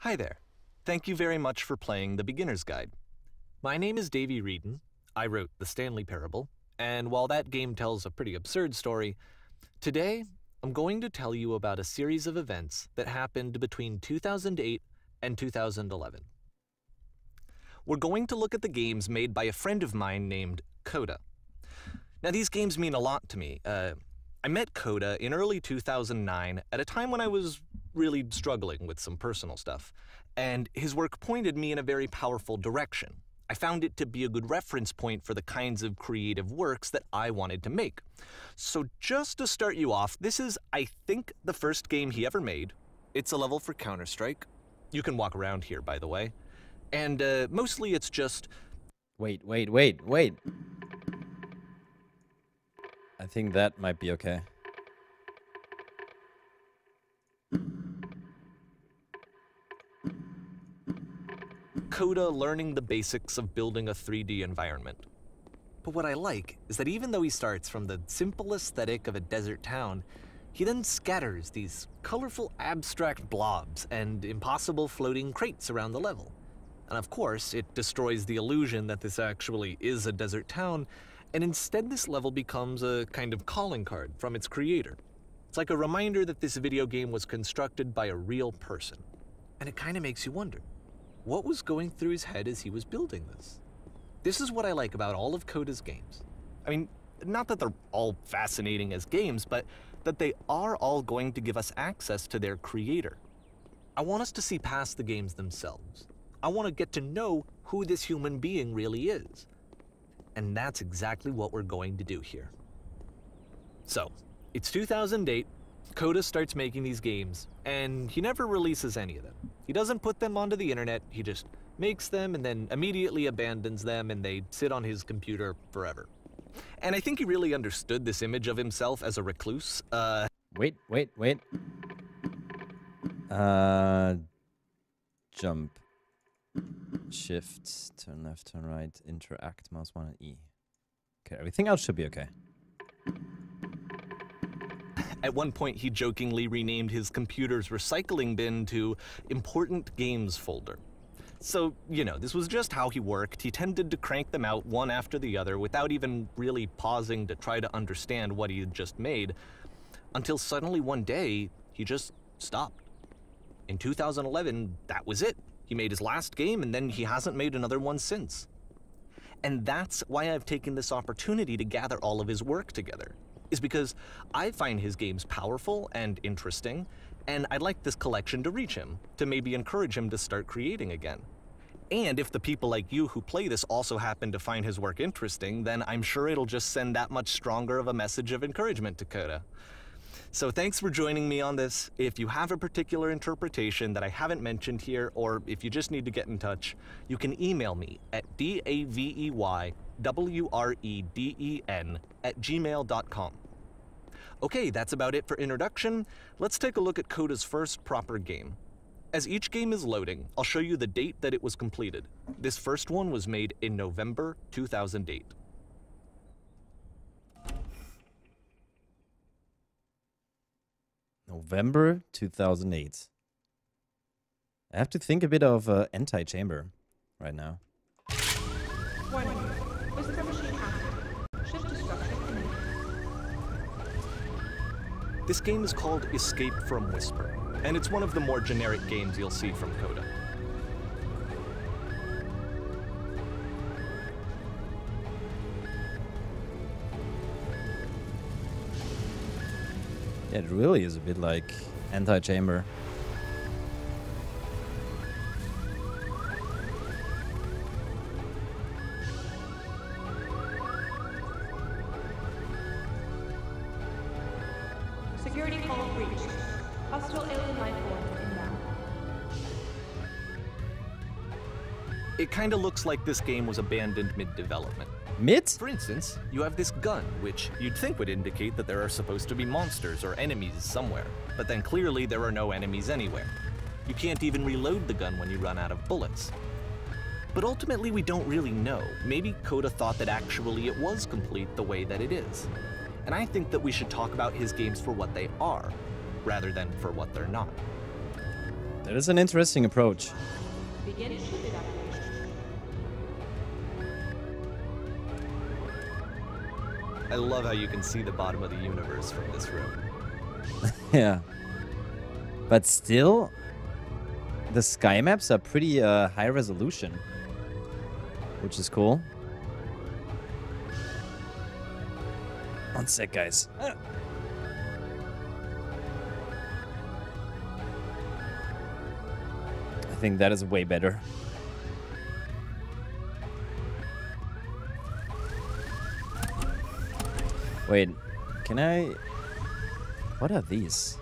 Hi there. Thank you very much for playing the Beginner's Guide. My name is Davey Werden. I wrote the Stanley Parable, and while that game tells a pretty absurd story, today I'm going to tell you about a series of events that happened between 2008 and 2011. We're going to look at the games made by a friend of mine named Coda. Now, these games mean a lot to me. I met Coda in early 2009 at a time when I was really struggling with some personal stuff, and his work pointed me in a very powerful direction. I found it to be a good reference point for the kinds of creative works that I wanted to make. So just to start you off, this is, I think, the first game he ever made. It's a level for Counter-Strike. You can walk around here, by the way. And mostly it's just... Wait. I think that might be okay. Coda learning the basics of building a 3D environment. But what I like is that even though he starts from the simple aesthetic of a desert town, he then scatters these colorful abstract blobs and impossible floating crates around the level. And of course, it destroys the illusion that this actually is a desert town, and instead this level becomes a kind of calling card from its creator. It's like a reminder that this video game was constructed by a real person. And it kind of makes you wonder, what was going through his head as he was building this? This is what I like about all of Coda's games. I mean, not that they're all fascinating as games, but that they are all going to give us access to their creator. I want us to see past the games themselves. I want to get to know who this human being really is. And that's exactly what we're going to do here. So, it's 2008, Coda starts making these games, and he never releases any of them. He doesn't put them onto the internet, he just makes them and then immediately abandons them, and they sit on his computer forever. And I think he really understood this image of himself as a recluse. Wait. Jump. Shift, turn left, turn right, interact, mouse 1 and E. Okay, everything else should be okay. At one point, he jokingly renamed his computer's recycling bin to Important Games Folder. So, you know, this was just how he worked. He tended to crank them out one after the other without even really pausing to try to understand what he had just made, until suddenly one day, he just stopped. In 2011, that was it. He made his last game, and then he hasn't made another one since. And that's why I've taken this opportunity to gather all of his work together, is because I find his games powerful and interesting, and I'd like this collection to reach him, to maybe encourage him to start creating again. And if the people like you who play this also happen to find his work interesting, then I'm sure it'll just send that much stronger of a message of encouragement to Coda. So thanks for joining me on this. If you have a particular interpretation that I haven't mentioned here, or if you just need to get in touch, you can email me at daveywreden@gmail.com. Okay, that's about it for introduction. Let's take a look at Coda's first proper game. As each game is loading, I'll show you the date that it was completed. This first one was made in November 2008. November 2008. I have to think a bit of anti-chamber right now. Warning. Whisper machine active. Shift to structure imminent. This game is called Escape from Whisper, and it's one of the more generic games you'll see from Coda. Yeah, it really is a bit like anti-chamber. Security call breached. Hostile alien life form inbound. It kinda looks like this game was abandoned mid-development. Mid? For instance, you have this gun, which you'd think would indicate that there are supposed to be monsters or enemies somewhere, but then clearly there are no enemies anywhere. You can't even reload the gun when you run out of bullets. But ultimately we don't really know. Maybe Coda thought that actually it was complete the way that it is. And I think that we should talk about his games for what they are, rather than for what they're not. That is an interesting approach. Begin ship evacuation. I love how you can see the bottom of the universe from this room. Yeah. But still, the sky maps are pretty high resolution, which is cool. One sec, guys. I think that is way better. Wait, can I... What are these?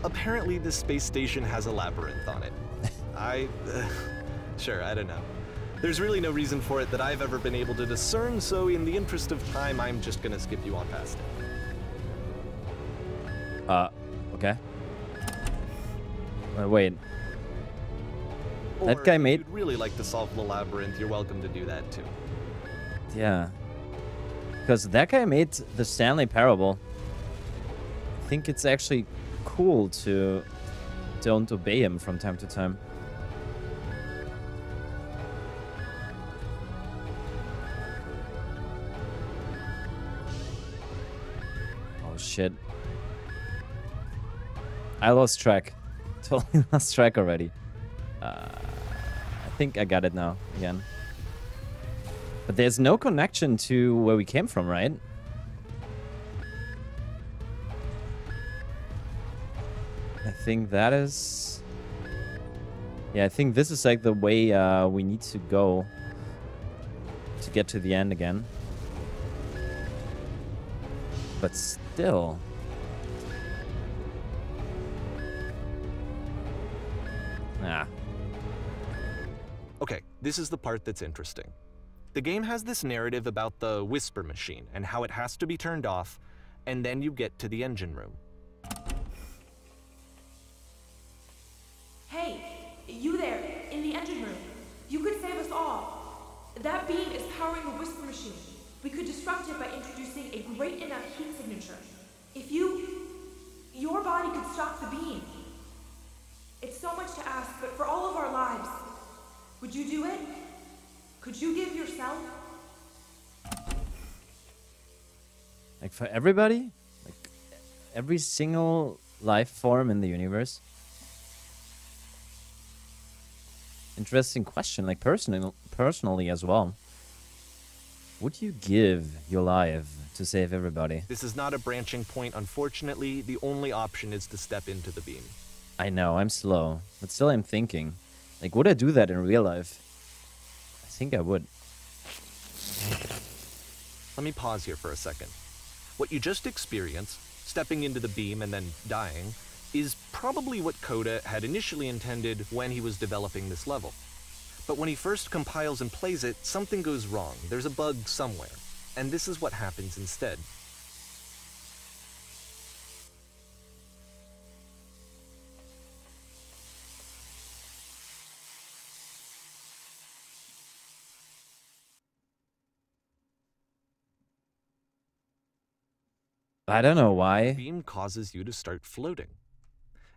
Apparently, this space station has a labyrinth on it. Sure, I don't know. There's really no reason for it that I've ever been able to discern, so in the interest of time, I'm just gonna skip you on past it. Okay. Wait. That guy made... If you'd really like to solve the labyrinth, you're welcome to do that too. Yeah. Because that guy made the Stanley Parable. I think it's actually cool to don't obey him from time to time. Oh shit. I lost track. Totally lost track already. I think I got it now again. But there's no connection to where we came from, right? I think that is... Yeah, I think this is like the way we need to go to get to the end again. But still... Ah. Okay, this is the part that's interesting. The game has this narrative about the whisper machine and how it has to be turned off, and then you get to the engine room. Hey, you there, in the engine room. You could save us all. That beam is powering the whisper machine. We could disrupt it by introducing a great enough heat signature. If your body could stop the beam. It's so much to ask, but for all of our lives, would you do it? Could you give yourself? Like for everybody? Like every single life form in the universe? Interesting question, like personally as well. Would you give your life to save everybody? This is not a branching point, unfortunately. The only option is to step into the beam. I know, I'm slow, but still I'm thinking. Like, would I do that in real life? I think I would. Let me pause here for a second. What you just experienced, stepping into the beam and then dying, is probably what Coda had initially intended when he was developing this level. But when he first compiles and plays it, something goes wrong. There's a bug somewhere. And this is what happens instead. I don't know why. Beam causes you to start floating.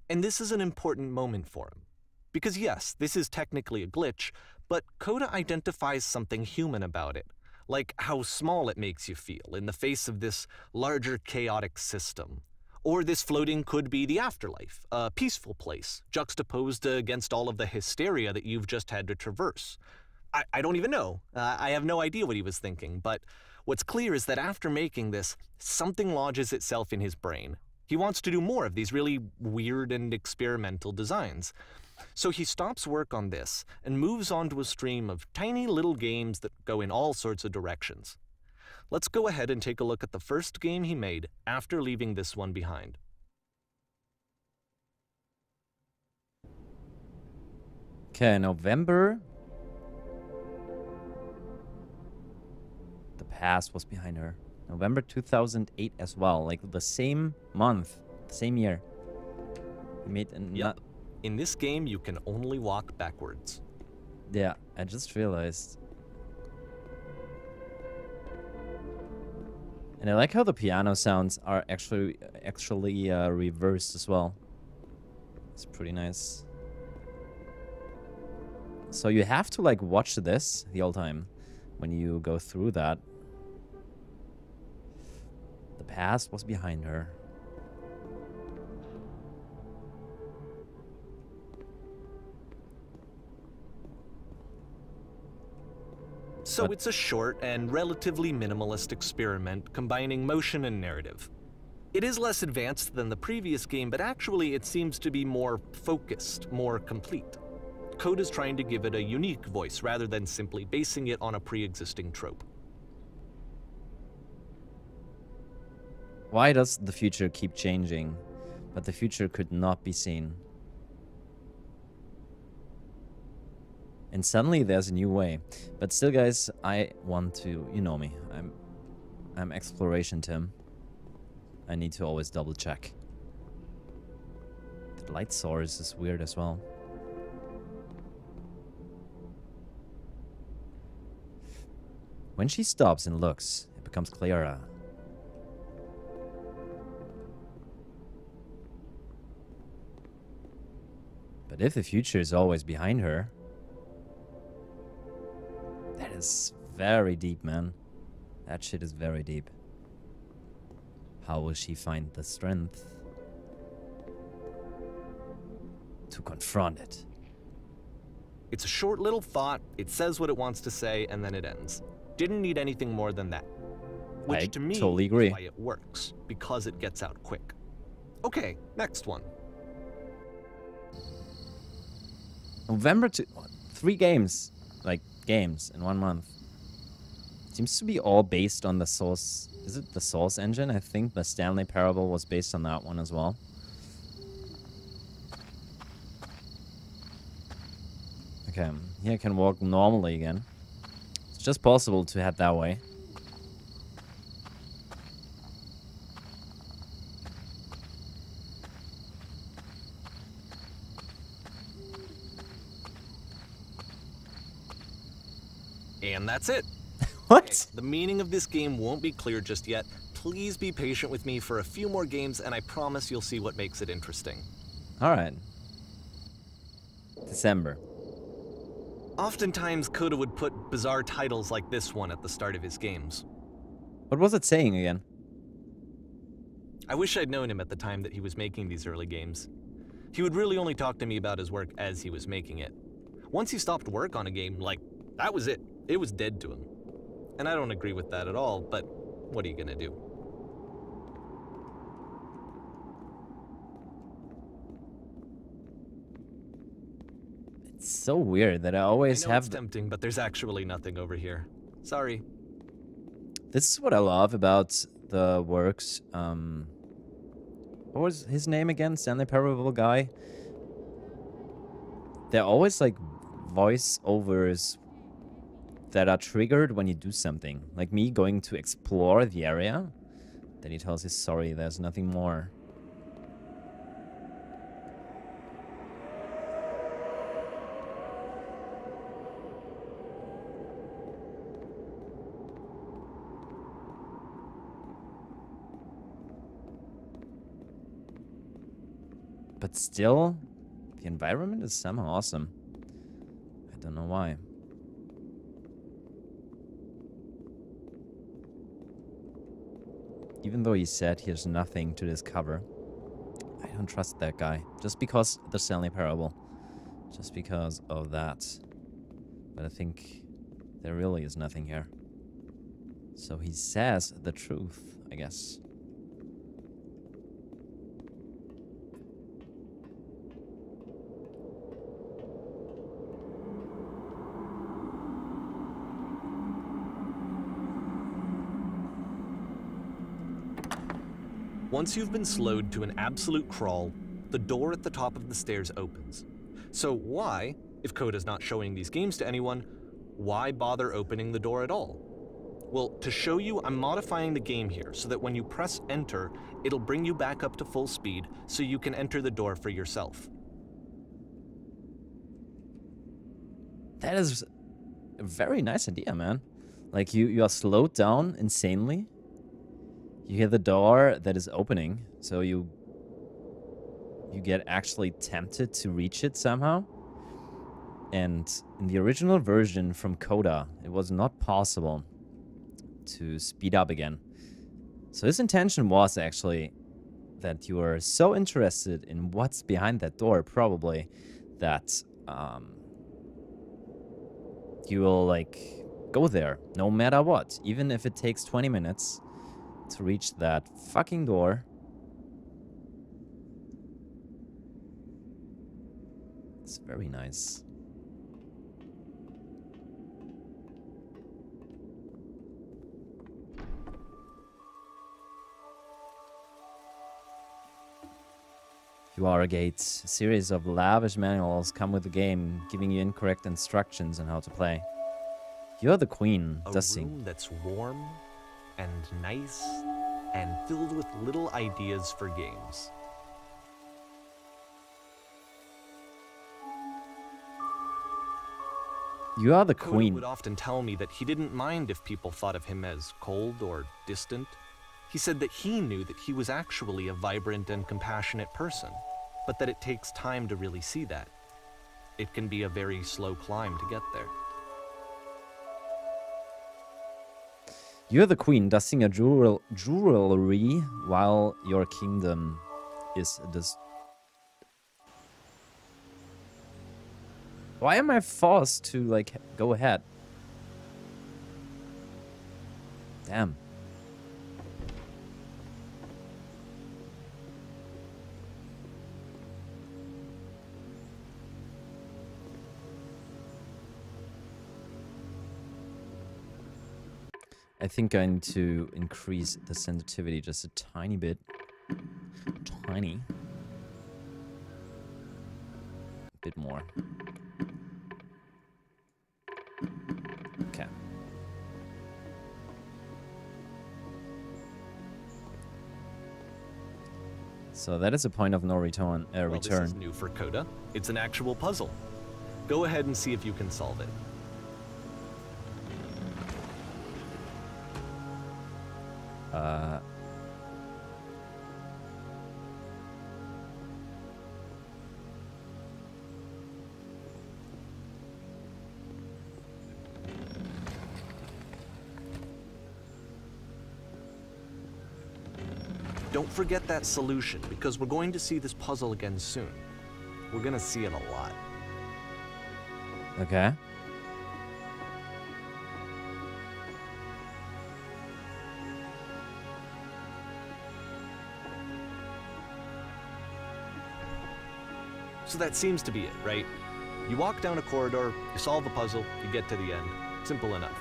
And this is an important moment for him. Because yes, this is technically a glitch, but Coda identifies something human about it, like how small it makes you feel in the face of this larger chaotic system. Or this floating could be the afterlife, a peaceful place, juxtaposed against all of the hysteria that you've just had to traverse. I don't even know. I have no idea what he was thinking, but what's clear is that after making this, something lodges itself in his brain. He wants to do more of these really weird and experimental designs. So he stops work on this and moves on to a stream of tiny little games that go in all sorts of directions. Let's go ahead and take a look at the first game he made after leaving this one behind. Okay, November. The past was behind her. November 2008 as well, like the same month, same year. He made a Yep. In this game, you can only walk backwards. Yeah, I just realized. And I like how the piano sounds are actually reversed as well. It's pretty nice. So you have to like watch this the whole time when you go through that. The past was behind her. So it's a short and relatively minimalist experiment combining motion and narrative. It is less advanced than the previous game, but actually it seems to be more focused, more complete. Code is trying to give it a unique voice rather than simply basing it on a pre-existing trope. Why does the future keep changing, but the future could not be seen? And suddenly there's a new way. But still, guys, I want to, you know me, I'm exploration Tim. I need to always double check. The light source is weird as well. When she stops and looks, it becomes clearer. But if the future is always behind her, that is very deep, man. That shit is very deep. How will she find the strength to confront it? It's a short little thought, it says what it wants to say, and then it ends. Didn't need anything more than that. Which I to me totally agree. is why it works, because it gets out quick. Okay, next one. November 3 games. Like, games in 1 month. Seems to be all based on the Source. Is it the Source engine? I think the Stanley Parable was based on that one as well. Okay, here I can walk normally again. It's just possible to head that way. And that's it. What? Okay, the meaning of this game won't be clear just yet. Please be patient with me for a few more games, and I promise you'll see what makes it interesting. Alright. December. Oftentimes, Coda would put bizarre titles like this one at the start of his games. What was it saying again? I wish I'd known him at the time that he was making these early games. He would really only talk to me about his work as he was making it. Once he stopped work on a game, like, that was it. It was dead to him. And I don't agree with that at all, but what are you gonna do? It's so weird that I always I know have... it's tempting, but there's actually nothing over here. Sorry. This is what I love about the works. What was his name again? Stanley Parable guy? They're always like voiceovers that are triggered when you do something. Like me going to explore the area. Then he tells you, sorry, there's nothing more. But still, the environment is somehow awesome. I don't know why. Even though he said he has nothing to discover, I don't trust that guy. Just because the Stanley Parable. Just because of that. But I think there really is nothing here. So he says the truth, I guess. Once you've been slowed to an absolute crawl, the door at the top of the stairs opens. So why, if Coda's not showing these games to anyone, why bother opening the door at all? Well, to show you, I'm modifying the game here so that when you press enter, it'll bring you back up to full speed so you can enter the door for yourself. That is a very nice idea, man. Like, you are slowed down insanely. You hear the door that is opening, so you get actually tempted to reach it somehow. And in the original version from Coda, it was not possible to speed up again. So his intention was actually that you are so interested in what's behind that door, probably, that you will, like, go there no matter what. Even if it takes 20 minutes to reach that fucking door. It's very nice. You are a gate. A series of lavish manuals come with the game, giving you incorrect instructions on how to play. You're the queen. A room that's warm and nice and filled with little ideas for games. You are the Coda queen. would often tell me that he didn't mind if people thought of him as cold or distant. He said that he knew that he was actually a vibrant and compassionate person, but that it takes time to really see that. It can be a very slow climb to get there. You're the queen, dusting a jewelry while your kingdom is Why am I forced to, like, go ahead? Damn. I think I need to increase the sensitivity just a tiny bit. Tiny. A bit more. Okay. So that is a point of no return. Well, this is new for Coda. It's an actual puzzle. Go ahead and see if you can solve it. Don't forget that solution, because we're going to see this puzzle again soon. We're gonna see it a lot. Okay. So that seems to be it, right? You walk down a corridor, you solve the puzzle, you get to the end. Simple enough.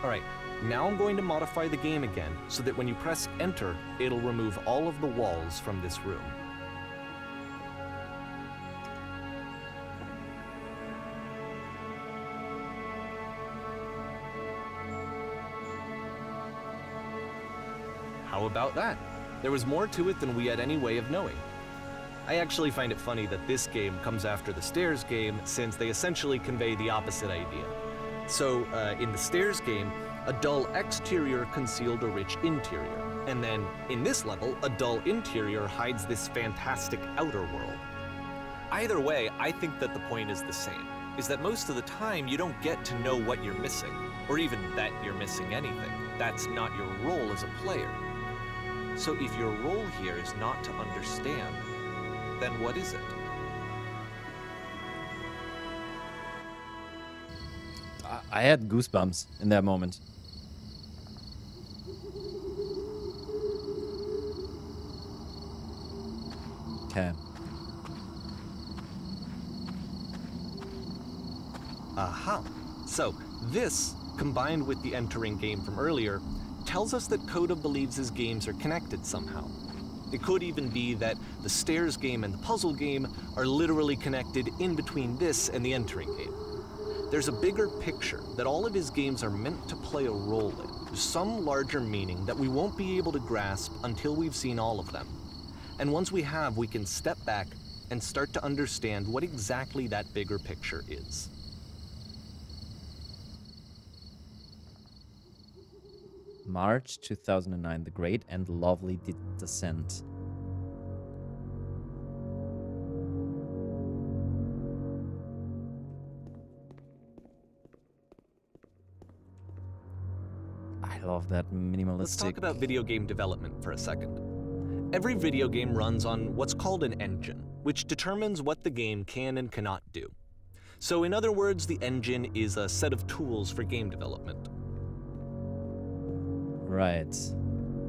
All right, now I'm going to modify the game again so that when you press enter, it'll remove all of the walls from this room. How about that? There was more to it than we had any way of knowing. I actually find it funny that this game comes after the Stairs game, since they essentially convey the opposite idea. So, in the Stairs game, a dull exterior concealed a rich interior. And then, in this level, a dull interior hides this fantastic outer world. Either way, I think that the point is the same, is that most of the time you don't get to know what you're missing, or even that you're missing anything. That's not your role as a player. So if your role here is not to understand, then what is it? I had goosebumps in that moment. Okay. Aha. So this, combined with the entering game from earlier, tells us that Coda believes his games are connected somehow. It could even be that the Stairs game and the puzzle game are literally connected in between this and the entering game. There's a bigger picture that all of his games are meant to play a role in, some larger meaning that we won't be able to grasp until we've seen all of them. And once we have, we can step back and start to understand what exactly that bigger picture is. March 2009, The Great and Lovely Descent. I love that minimalistic... Let's talk about video game development for a second. Every video game runs on what's called an engine, which determines what the game can and cannot do. So in other words, the engine is a set of tools for game development. Right.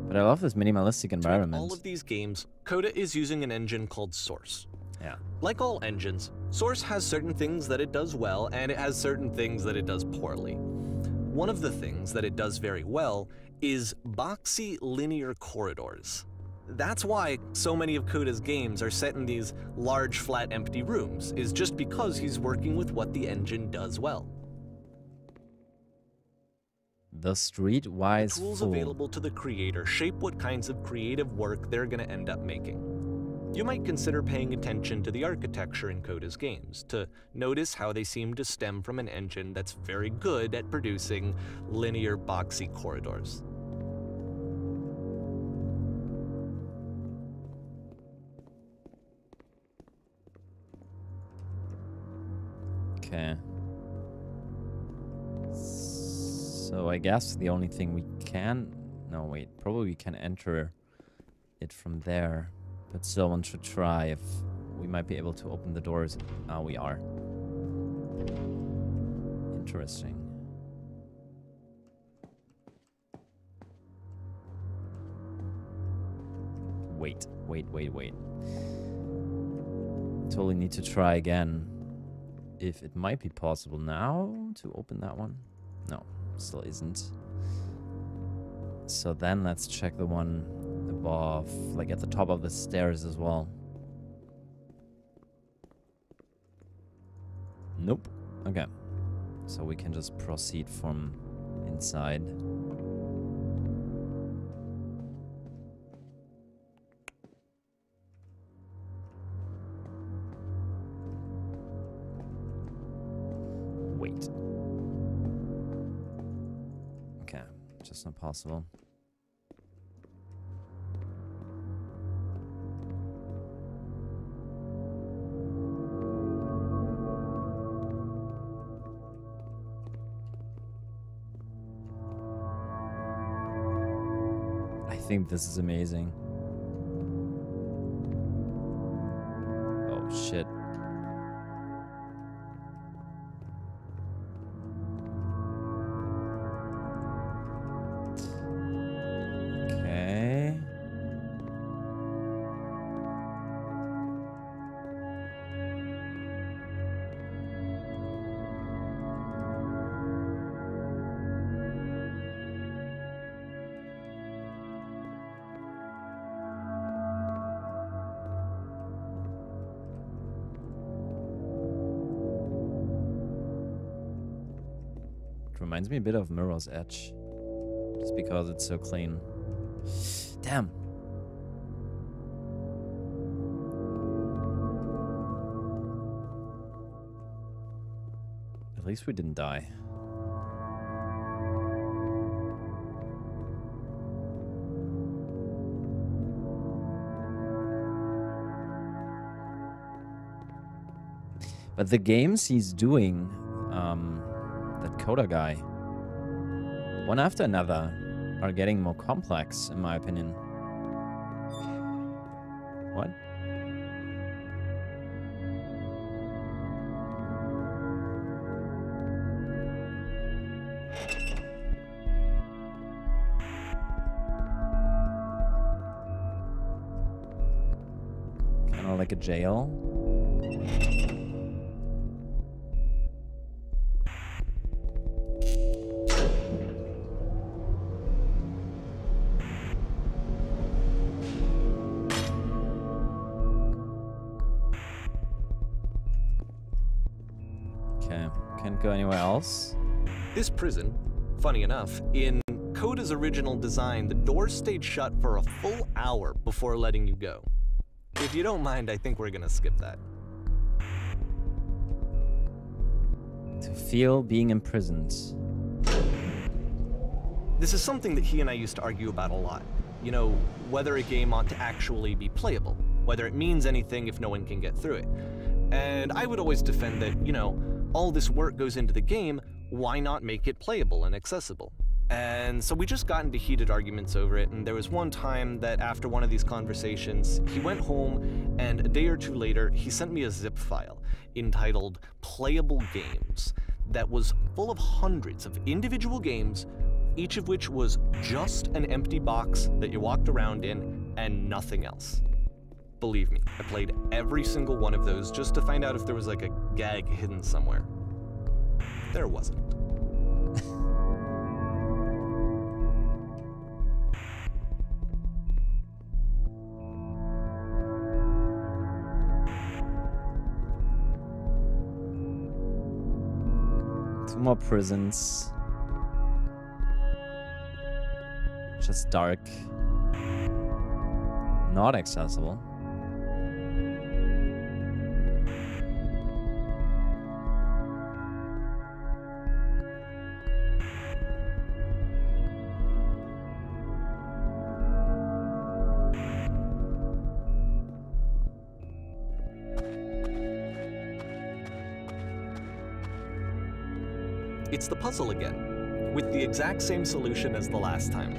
But I love this minimalistic environment. To make all of these games, Coda is using an engine called Source. Yeah. Like all engines, Source has certain things that it does well, and it has certain things that it does poorly. One of the things that it does very well is boxy linear corridors. That's why so many of Coda's games are set in these large, flat, empty rooms, is just because he's working with what the engine does well. The streetwise The tools fool. available to the creator shape what kinds of creative work they're going to end up making. You might consider paying attention to the architecture in Coda's games, to notice how they seem to stem from an engine that's very good at producing linear, boxy corridors. Okay. So I guess the only thing we can... No, wait. Probably we can enter it from there. But still want to try if we might be able to open the doors. Ah, we are. Interesting. Wait. Totally need to try again. If it might be possible now to open that one. No, still isn't. So then let's check the one above, like at the top of the stairs as well. Nope. Okay. So we can just proceed from inside. Wait. Okay, just not possible. I think this is amazing. Oh shit. Okay. It reminds me a bit of Mirror's Edge. Just because it's so clean. Damn. At least we didn't die. But the games he's doing, that Coda guy, one after another, are getting more complex, in my opinion. What? Kind of like a jail. Can't go anywhere else. This prison, funny enough, in Coda's original design, the doors stayed shut for a full hour before letting you go. If you don't mind, I think we're gonna skip that. To feel being imprisoned. This is something that he and I used to argue about a lot. You know, whether a game ought to actually be playable, whether it means anything if no one can get through it. And I would always defend that, you know, all this work goes into the game, why not make it playable and accessible? And so we just got into heated arguments over it, and there was one time that after one of these conversations, he went home, and a day or two later, he sent me a zip file entitled Playable Games that was full of hundreds of individual games, each of which was just an empty box that you walked around in and nothing else. Believe me, I played every single one of those just to find out if there was like a gag hidden somewhere. There wasn't. Two more prisons. Just dark. Not accessible. It's the puzzle again, with the exact same solution as the last time.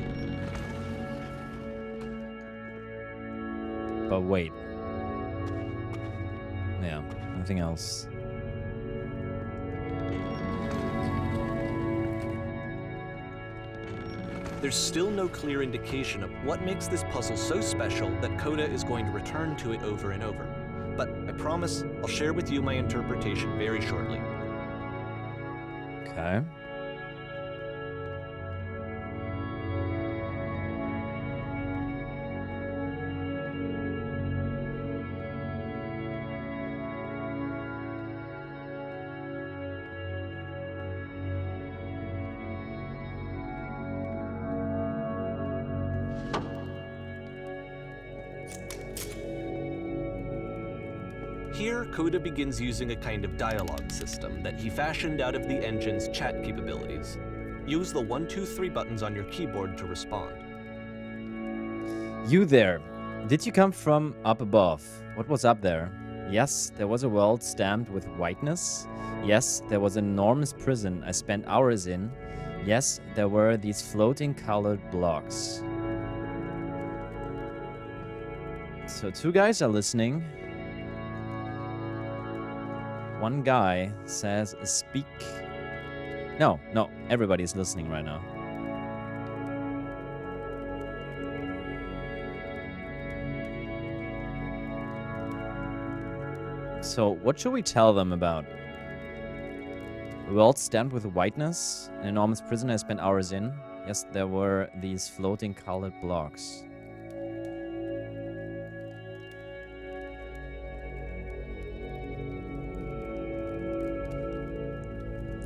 But wait. Yeah, nothing else. There's still no clear indication of what makes this puzzle so special that Coda is going to return to it over and over. But I promise I'll share with you my interpretation very shortly. Okay. Here, Coda begins using a kind of dialogue system that he fashioned out of the engine's chat capabilities. Use the 1, 2, 3 buttons on your keyboard to respond. You there. Did you come from up above? What was up there? Yes, there was a world stamped with whiteness. Yes, there was an enormous prison I spent hours in. Yes, there were these floating colored blocks. So 2 guys are listening. One guy says, speak. No, everybody's listening right now. So, what should we tell them about? A world stamped with whiteness, an enormous prison I spent hours in. Yes, there were these floating colored blocks.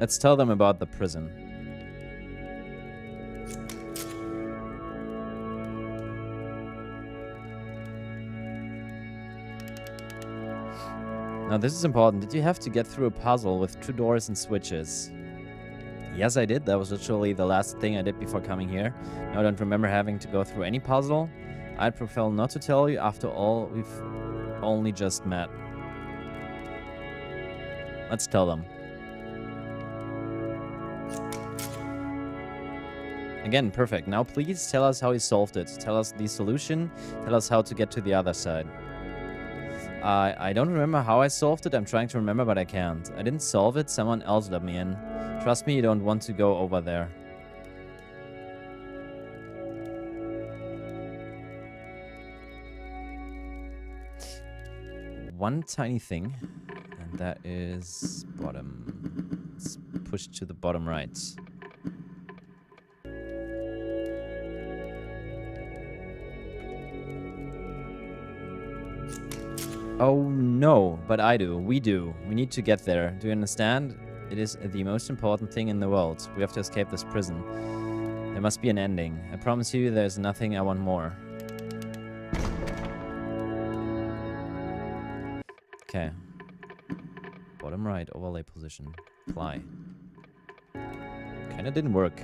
Let's tell them about the prison. Now this is important. Did you have to get through a puzzle with 2 doors and switches? Yes, I did. That was literally the last thing I did before coming here. Now I don't remember having to go through any puzzle. I'd prefer not to tell you. After all, we've only just met. Let's tell them. Again, perfect. Now please tell us how he solved it. Tell us the solution. Tell us how to get to the other side. I don't remember how I solved it. I'm trying to remember, but I can't. I didn't solve it. Someone else let me in. Trust me, you don't want to go over there. One tiny thing, and that is bottom. Let's push to the bottom right. Oh no, but I do. We do. We need to get there. Do you understand? It is the most important thing in the world. We have to escape this prison. There must be an ending. I promise you there's nothing I want more. Okay. Bottom right, overlay position. Apply. Kinda didn't work.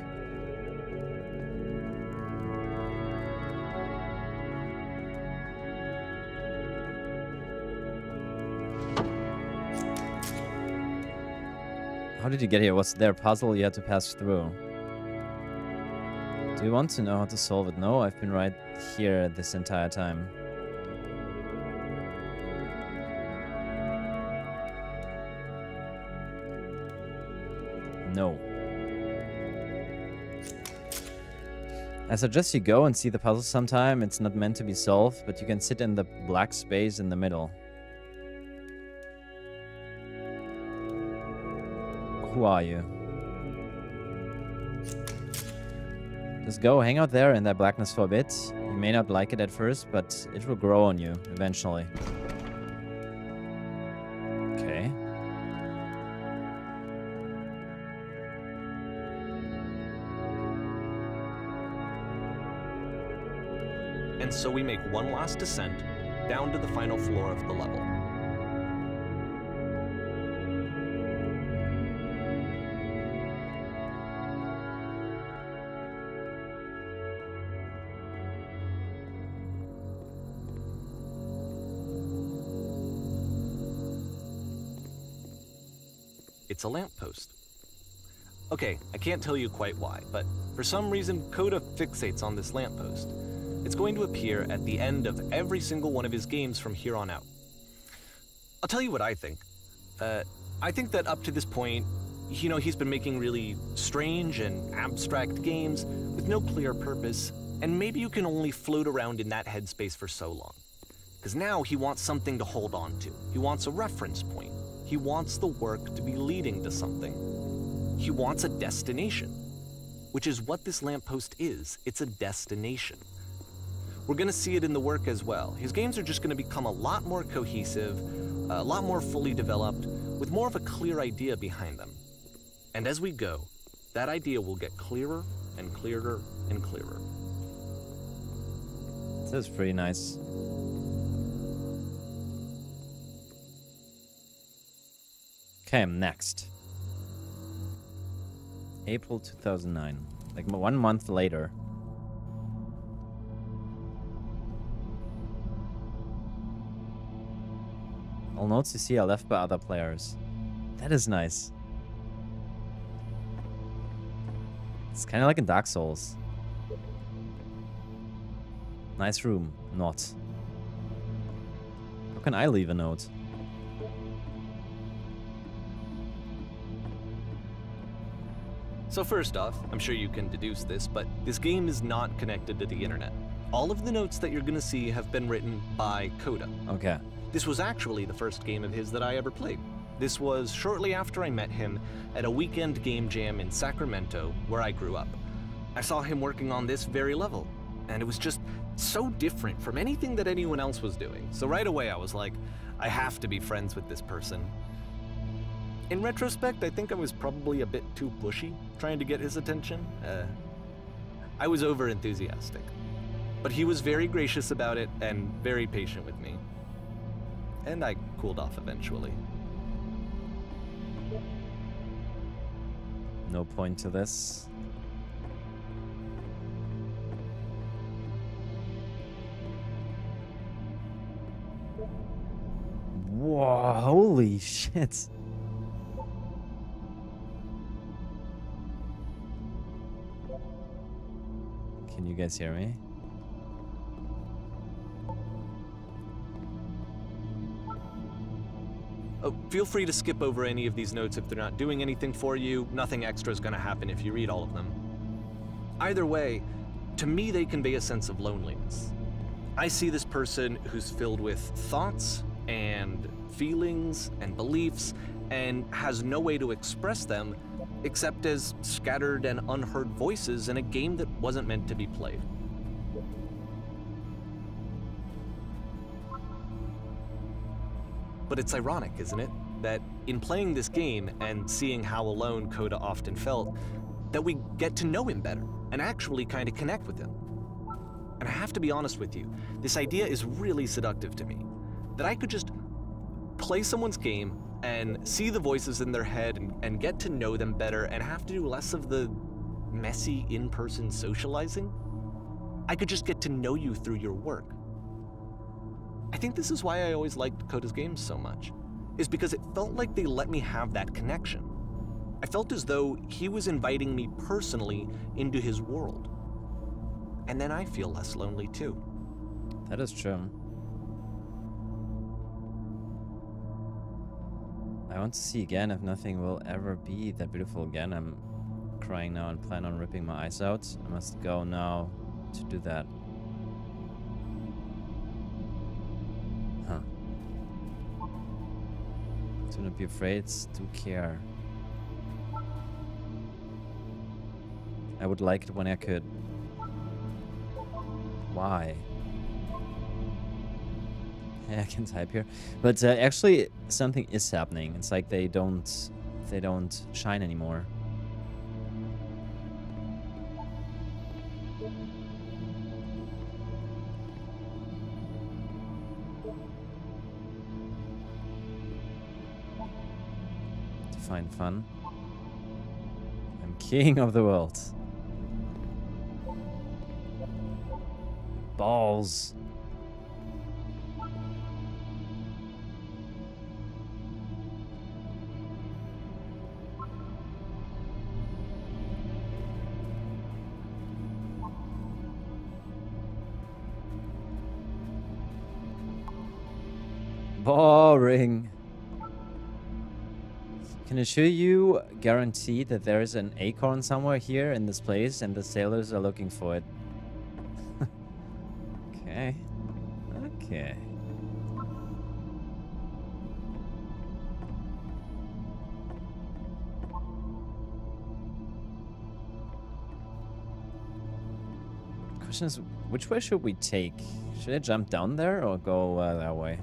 How did you get here? Was there a puzzle you had to pass through? Do you want to know how to solve it? No, I've been right here this entire time. No. I suggest you go and see the puzzle sometime. It's not meant to be solved, but you can sit in the black space in the middle. Who are you? Just go, hang out there in that blackness for a bit. You may not like it at first, but it will grow on you eventually. Okay. And so we make one last descent down to the final floor of the level. It's a lamppost. Okay, I can't tell you quite why, but for some reason, Coda fixates on this lamppost. It's going to appear at the end of every single one of his games from here on out. I'll tell you what I think. I think that up to this point, you know, he's been making really strange and abstract games with no clear purpose, and maybe you can only float around in that headspace for so long. Because now he wants something to hold on to. He wants a reference point. He wants the work to be leading to something. He wants a destination, which is what this lamppost is. It's a destination. We're going to see it in the work as well. His games are just going to become a lot more cohesive, a lot more fully developed, with more of a clear idea behind them. And as we go, that idea will get clearer and clearer and clearer. This is pretty nice. Okay, next. April 2009. Like 1 month later. All notes you see are left by other players. That is nice. It's kind of like in Dark Souls. Nice room. Not. How can I leave a note? So first off, I'm sure you can deduce this, but this game is not connected to the internet. All of the notes that you're gonna see have been written by Coda. Okay. This was actually the first game of his that I ever played. This was shortly after I met him at a weekend game jam in Sacramento, where I grew up. I saw him working on this very level, and it was just so different from anything that anyone else was doing. So right away I was like, I have to be friends with this person. In retrospect, I think I was probably a bit too pushy, trying to get his attention. I was over-enthusiastic. But he was very gracious about it and very patient with me. And I cooled off eventually. No point to this. Whoa, holy shit. Can you guys hear me? Oh, feel free to skip over any of these notes if they're not doing anything for you. Nothing extra is going to happen if you read all of them. Either way, to me they convey a sense of loneliness. I see this person who's filled with thoughts and feelings and beliefs and has no way to express them except as scattered and unheard voices in a game that wasn't meant to be played. But it's ironic, isn't it, that in playing this game and seeing how alone Coda often felt, that we get to know him better and actually kind of connect with him. And I have to be honest with you, this idea is really seductive to me, that I could just play someone's game and see the voices in their head and get to know them better and have to do less of the messy in-person socializing. I could just get to know you through your work. I think this is why I always liked Coda's games so much, is because it felt like they let me have that connection. I felt as though he was inviting me personally into his world. And then I feel less lonely too. That is true. I want to see again if nothing will ever be that beautiful again. I'm crying now and plan on ripping my eyes out. I must go now to do that. Huh. Do not be afraid, do care. I would like it when I could. Why? Yeah, I can type here. But actually, something is happening. It's like they don't shine anymore. To find fun. I'm king of the world. Balls. Boring. Can I assure you, guarantee that there is an acorn somewhere here in this place and the sailors are looking for it. Okay. Okay. Question is, which way should we take? Should I jump down there or go that way?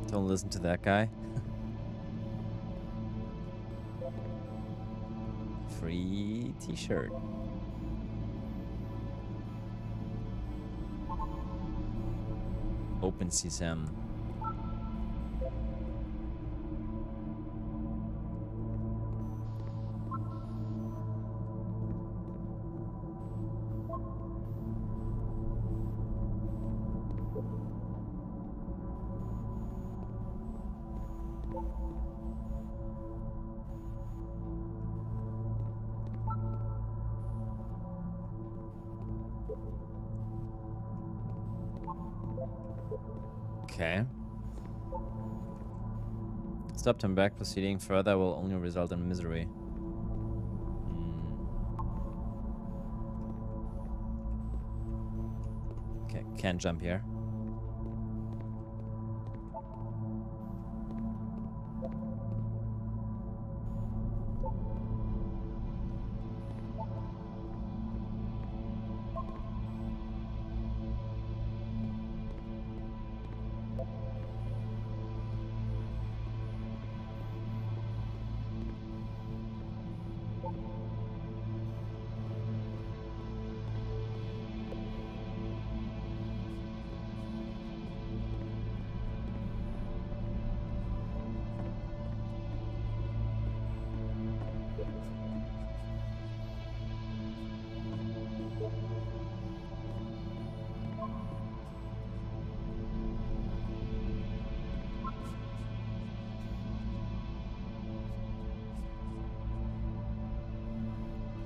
Don't listen to that guy. Free t-shirt. Open CSM. Okay. Stop, turn back, proceeding further will only result in misery. Okay, can't jump here.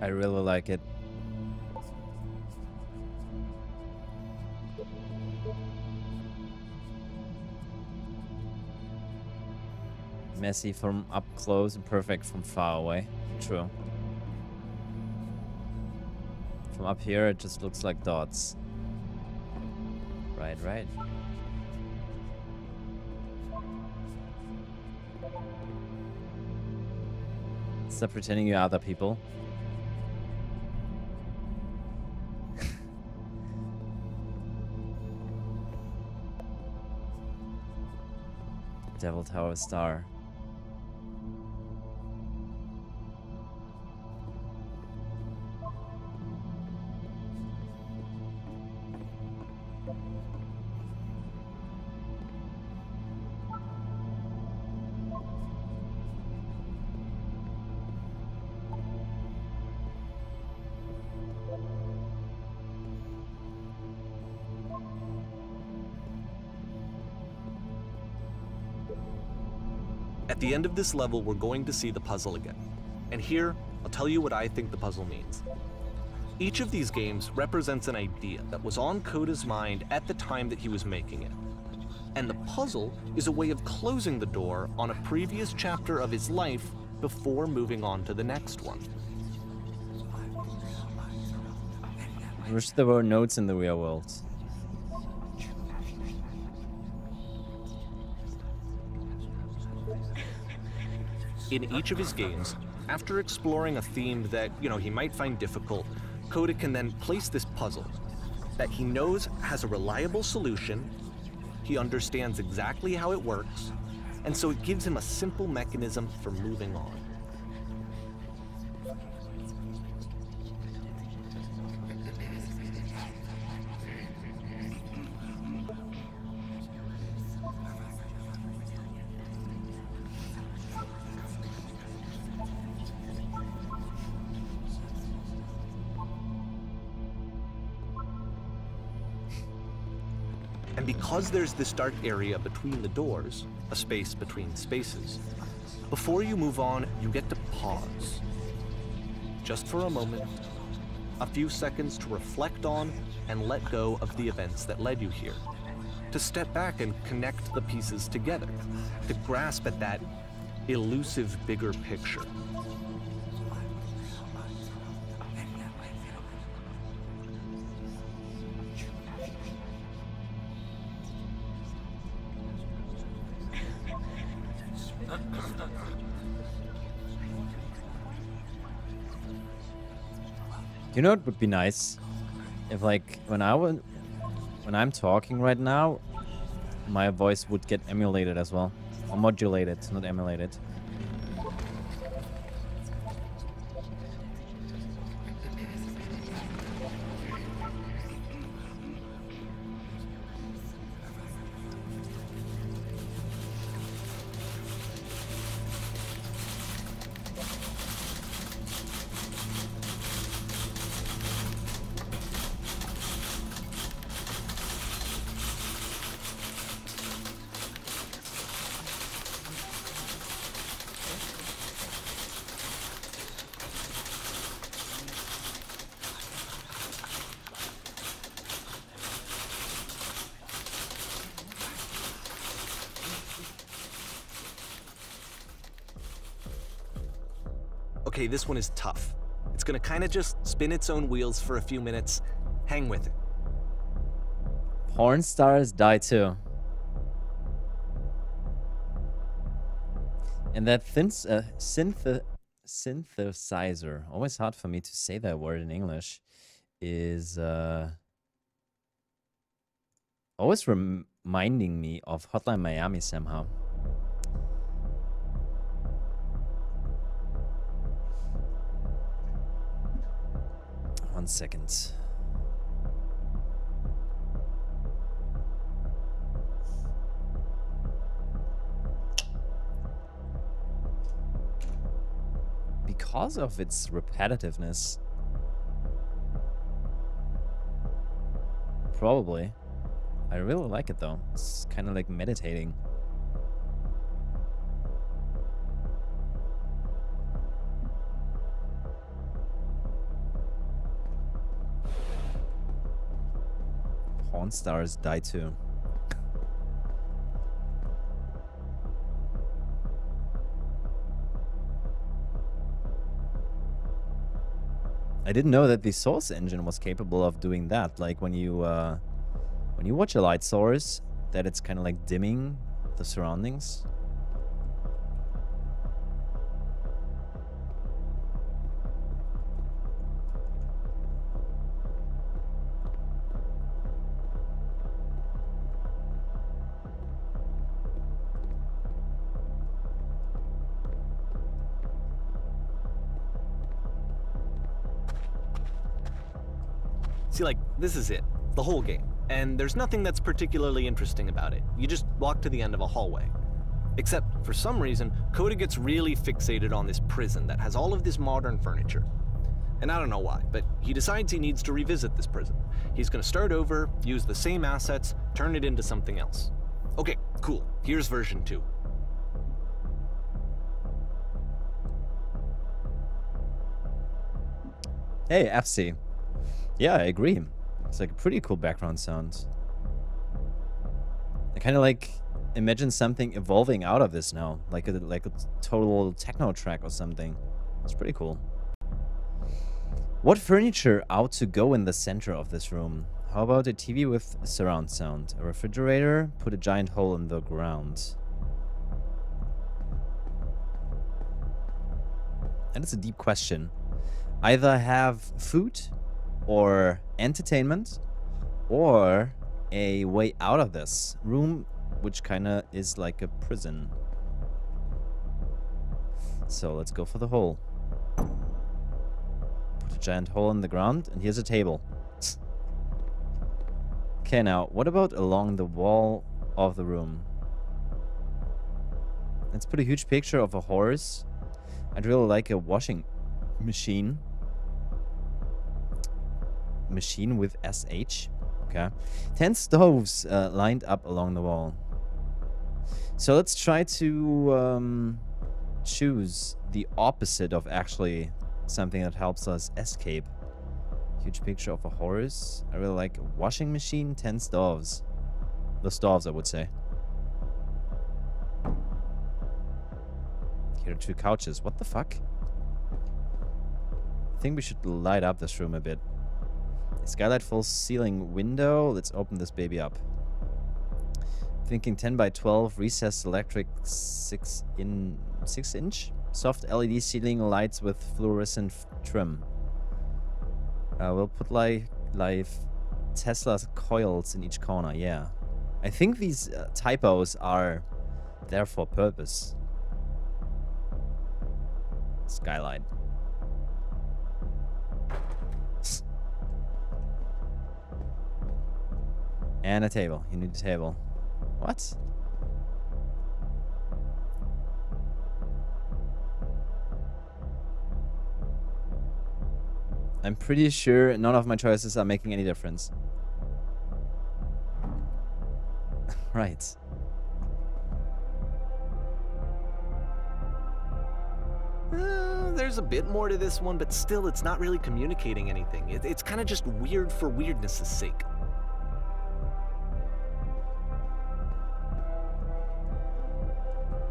I really like it. Messy from up close and perfect from far away. True. From up here it just looks like dots. Right, right. Stop pretending you're other people. Devil Tower Star. At the end of this level, we're going to see the puzzle again. And here, I'll tell you what I think the puzzle means. Each of these games represents an idea that was on Coda's mind at the time that he was making it. And the puzzle is a way of closing the door on a previous chapter of his life before moving on to the next one. I wish there were notes in the real world. In each of his games, after exploring a theme that, he might find difficult, Coda can then place this puzzle that he knows has a reliable solution, he understands exactly how it works, and so it gives him a simple mechanism for moving on. And because there's this dark area between the doors, a space between spaces, before you move on, you get to pause. Just for a moment, a few seconds to reflect on and let go of the events that led you here. To step back and connect the pieces together. To grasp at that elusive bigger picture. You know, it would be nice if, like, when I'm talking right now, my voice would get emulated as well, or modulated, not emulated. Okay, this one is tough. It's gonna kind of just spin its own wheels for a few minutes. Hang with it. Porn stars die too. And that synthesizer, always hard for me to say that word in English, is always reminding me of Hotline Miami somehow. One second. Because of its repetitiveness. Probably. I really like it though. It's kind of like meditating. Pawn stars die too. I didn't know that the Source engine was capable of doing that. Like when you watch a light source, that it's kind of like dimming the surroundings. See, like, this is it, the whole game. And there's nothing that's particularly interesting about it. You just walk to the end of a hallway. Except, for some reason, Coda gets really fixated on this prison that has all of this modern furniture. And I don't know why, but he decides he needs to revisit this prison. He's gonna start over, use the same assets, turn it into something else. Okay, cool, here's version 2. Hey, FC. Yeah, I agree. It's like a pretty cool background sound. I kind of like imagine something evolving out of this now, like a total techno track or something. It's pretty cool. What furniture ought to go in the center of this room? How about a TV with surround sound? A refrigerator? Put a giant hole in the ground. And it's a deep question. Either have food or entertainment or a way out of this room, which kind of is like a prison. So let's go for the hole. Put a giant hole in the ground, and here's a table. Okay, now, what about along the wall of the room? Let's put a huge picture of a horse. I'd really like a washing machine. Machine with SH. Okay. 10 stoves lined up along the wall. So let's try to choose the opposite of actually something that helps us escape. Huge picture of a horse. I really like a washing machine. 10 stoves. The stoves, I would say. Here are 2 couches. What the fuck? I think we should light up this room a bit. Skylight full ceiling window. Let's open this baby up. Thinking 10 by 12 recessed electric 6 inch soft LED ceiling lights with fluorescent trim. We'll put like Tesla coils in each corner. Yeah, I think these typos are there for purpose. Skylight. And a table. You need a table. What? I'm pretty sure none of my choices are making any difference. Right. There's a bit more to this one, but still it's not really communicating anything. It's kind of just weird for weirdness' sake.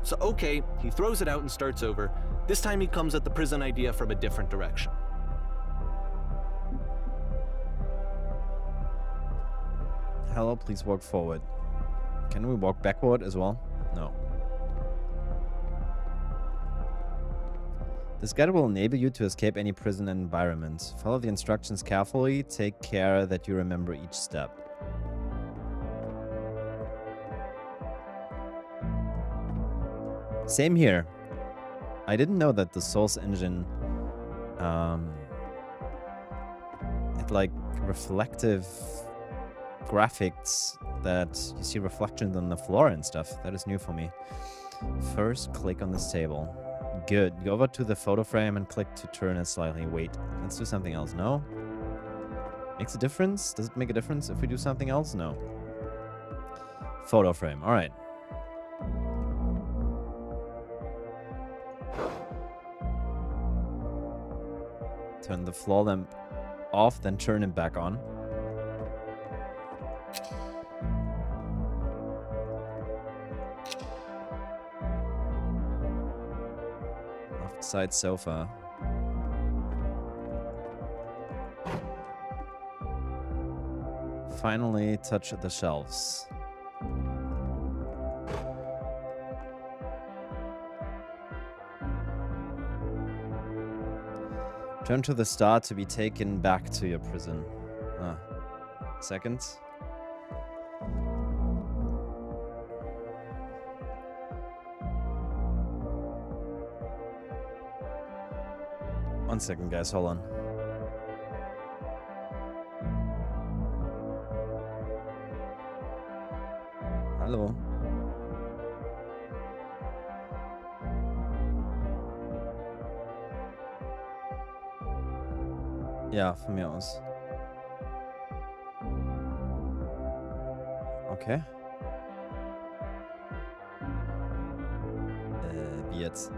So okay, he throws it out and starts over. This time he comes at the prison idea from a different direction. Hello, please walk forward. Can we walk backward as well? No. This guide will enable you to escape any prison environment. Follow the instructions carefully. Take care that you remember each step. Same here. I didn't know that the Source engine had like reflective graphics that you see reflections on the floor and stuff. That is new for me. First, click on this table. Good. Go over to the photo frame and click to turn it slightly. Wait, let's do something else. No? Makes a difference? Does it make a difference if we do something else? No. Photo frame. All right. Turn the floor lamp off, then turn it back on. Left side sofa. Finally, touch the shelves. Turn to the star to be taken back to your prison. Seconds. One second, guys. Hold on. Hallo. Ja, von mir aus. Okay. Wie jetzt?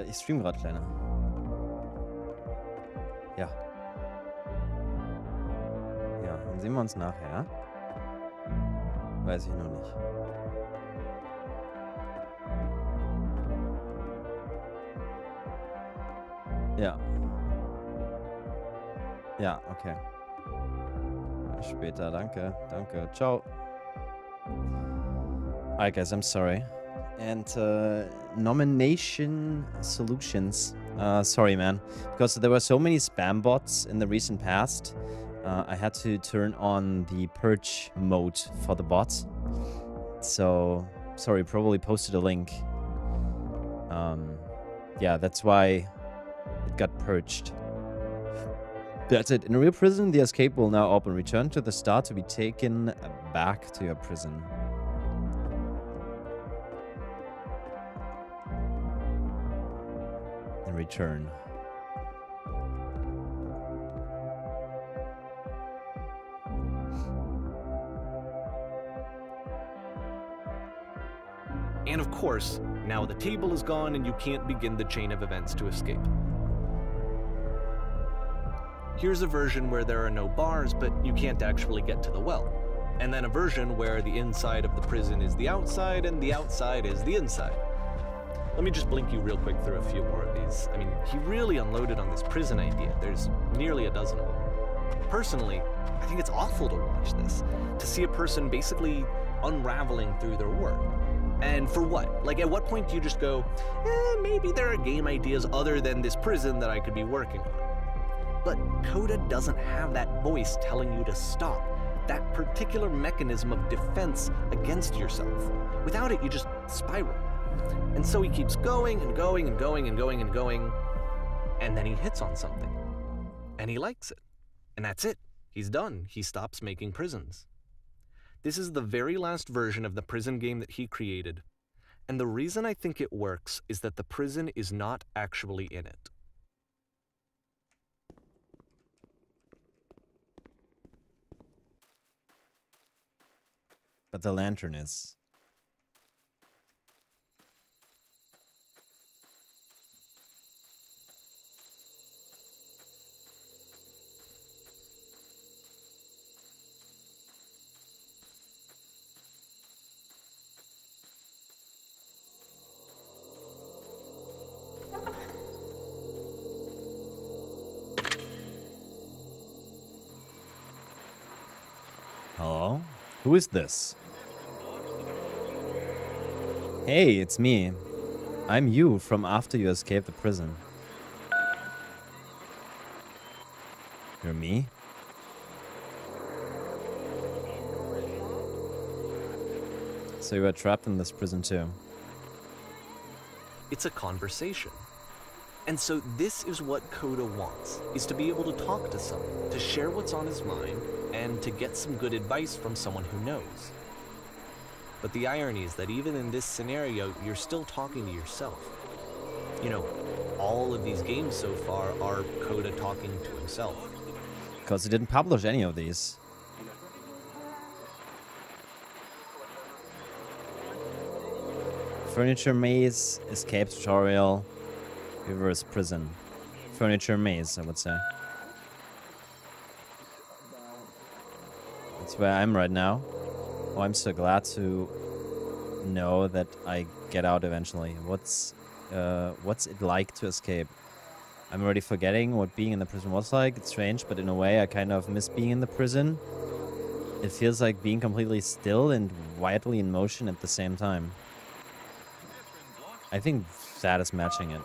Ich stream gerade, Kleiner. Ja. Ja, dann sehen wir uns nachher. Weiß ich noch nicht. Ja. Ja, okay. Bis später, danke. Danke, ciao. Alright guys, I'm sorry. And nomination solutions. Sorry man. Because there were so many spam bots in the recent past. I had to turn on the purge mode for the bots. So, sorry, probably posted a link. Yeah, that's why it got purged. That's it. In a real prison, the escape will now open. Return to the start to be taken back to your prison. And return. And of course, now the table is gone and you can't begin the chain of events to escape. Here's a version where there are no bars, but you can't actually get to the well. And then a version where the inside of the prison is the outside and the outside is the inside. Let me just blink you real quick through a few more of these. I mean, he really unloaded on this prison idea. There's nearly a dozen of them. Personally, I think it's awful to watch this, to see a person basically unraveling through their work. And for what? Like, at what point do you just go, maybe there are game ideas other than this prison that I could be working on? But Coda doesn't have that voice telling you to stop, that particular mechanism of defense against yourself. Without it, you just spiral. And so he keeps going and going and going and going and going, and then he hits on something. And he likes it. And that's it. He's done. He stops making prisons. This is the very last version of the prison game that he created. And the reason I think it works is that the prison is not actually in it. But the lantern is. Hello? Who is this? Hey, it's me. I'm you from after you escaped the prison. You're me? So you were trapped in this prison too. It's a conversation. And so this is what Coda wants, is to be able to talk to someone, to share what's on his mind, and to get some good advice from someone who knows. But the irony is that even in this scenario, you're still talking to yourself. You know, all of these games so far are Coda talking to himself. Because he didn't publish any of these. Furniture maze, escape tutorial, reverse prison. Furniture maze, I would say. That's where I'm right now. Oh, I'm so glad to know that I get out eventually. What's it like to escape? I'm already forgetting what being in the prison was like. It's strange, but in a way I kind of miss being in the prison. It feels like being completely still and wildly in motion at the same time. I think that is matching it.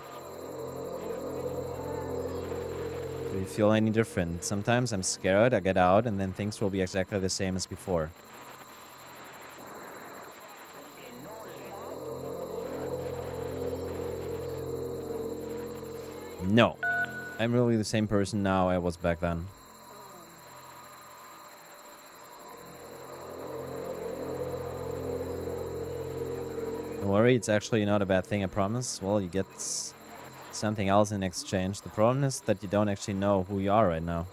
Do you feel any different? Sometimes I'm scared, I get out, and then things will be exactly the same as before. No. I'm really the same person now I was back then. Don't worry, it's actually not a bad thing, I promise. Well, you get something else in exchange. The problem is that you don't actually know who you are right now.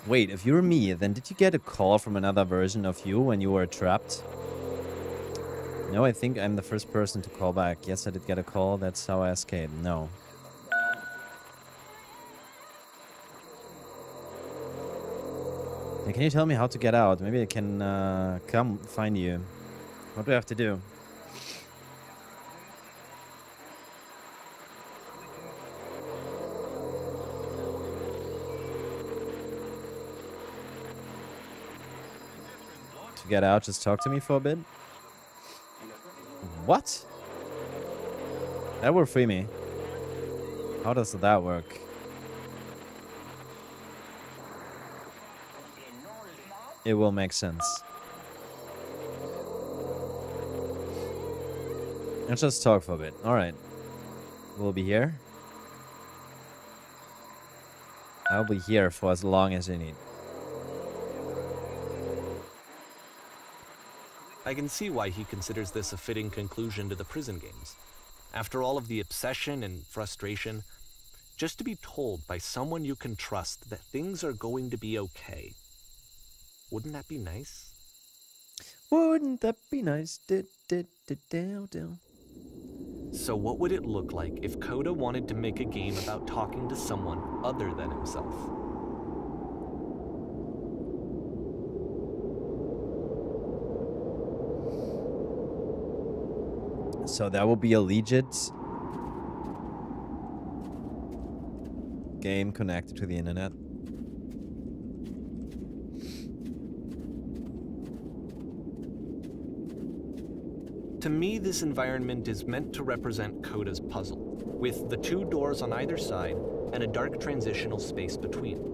Wait, if you're me, then did you get a call from another version of you when you were trapped? No, I think I'm the first person to call back. Yes, I did get a call. That's how I escaped. No. Hey, can you tell me how to get out? Maybe I can come find you. What do I have to do? To get out, just talk to me for a bit? What? That will free me. How does that work? It will make sense. Let's just talk for a bit. Alright. We'll be here. I'll be here for as long as you need. I can see why he considers this a fitting conclusion to the prison games. After all of the obsession and frustration, just to be told by someone you can trust that things are going to be okay. Wouldn't that be nice? Wouldn't that be nice? So what would it look like if Coda wanted to make a game about talking to someone other than himself? So that will be a legit game connected to the internet. To me, this environment is meant to represent Coda's puzzle, with the two doors on either side and a dark transitional space between.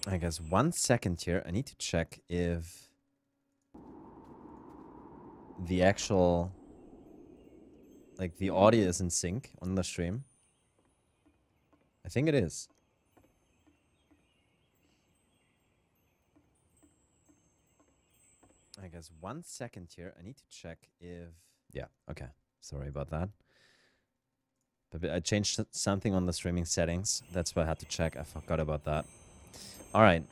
I guess 1 second here. I need to check if the actual, like, the audio is in sync on the stream. I think it is. I guess 1 second here. I need to check if... Yeah, okay. Sorry about that. But I changed something on the streaming settings. That's why I had to check. I forgot about that. All right.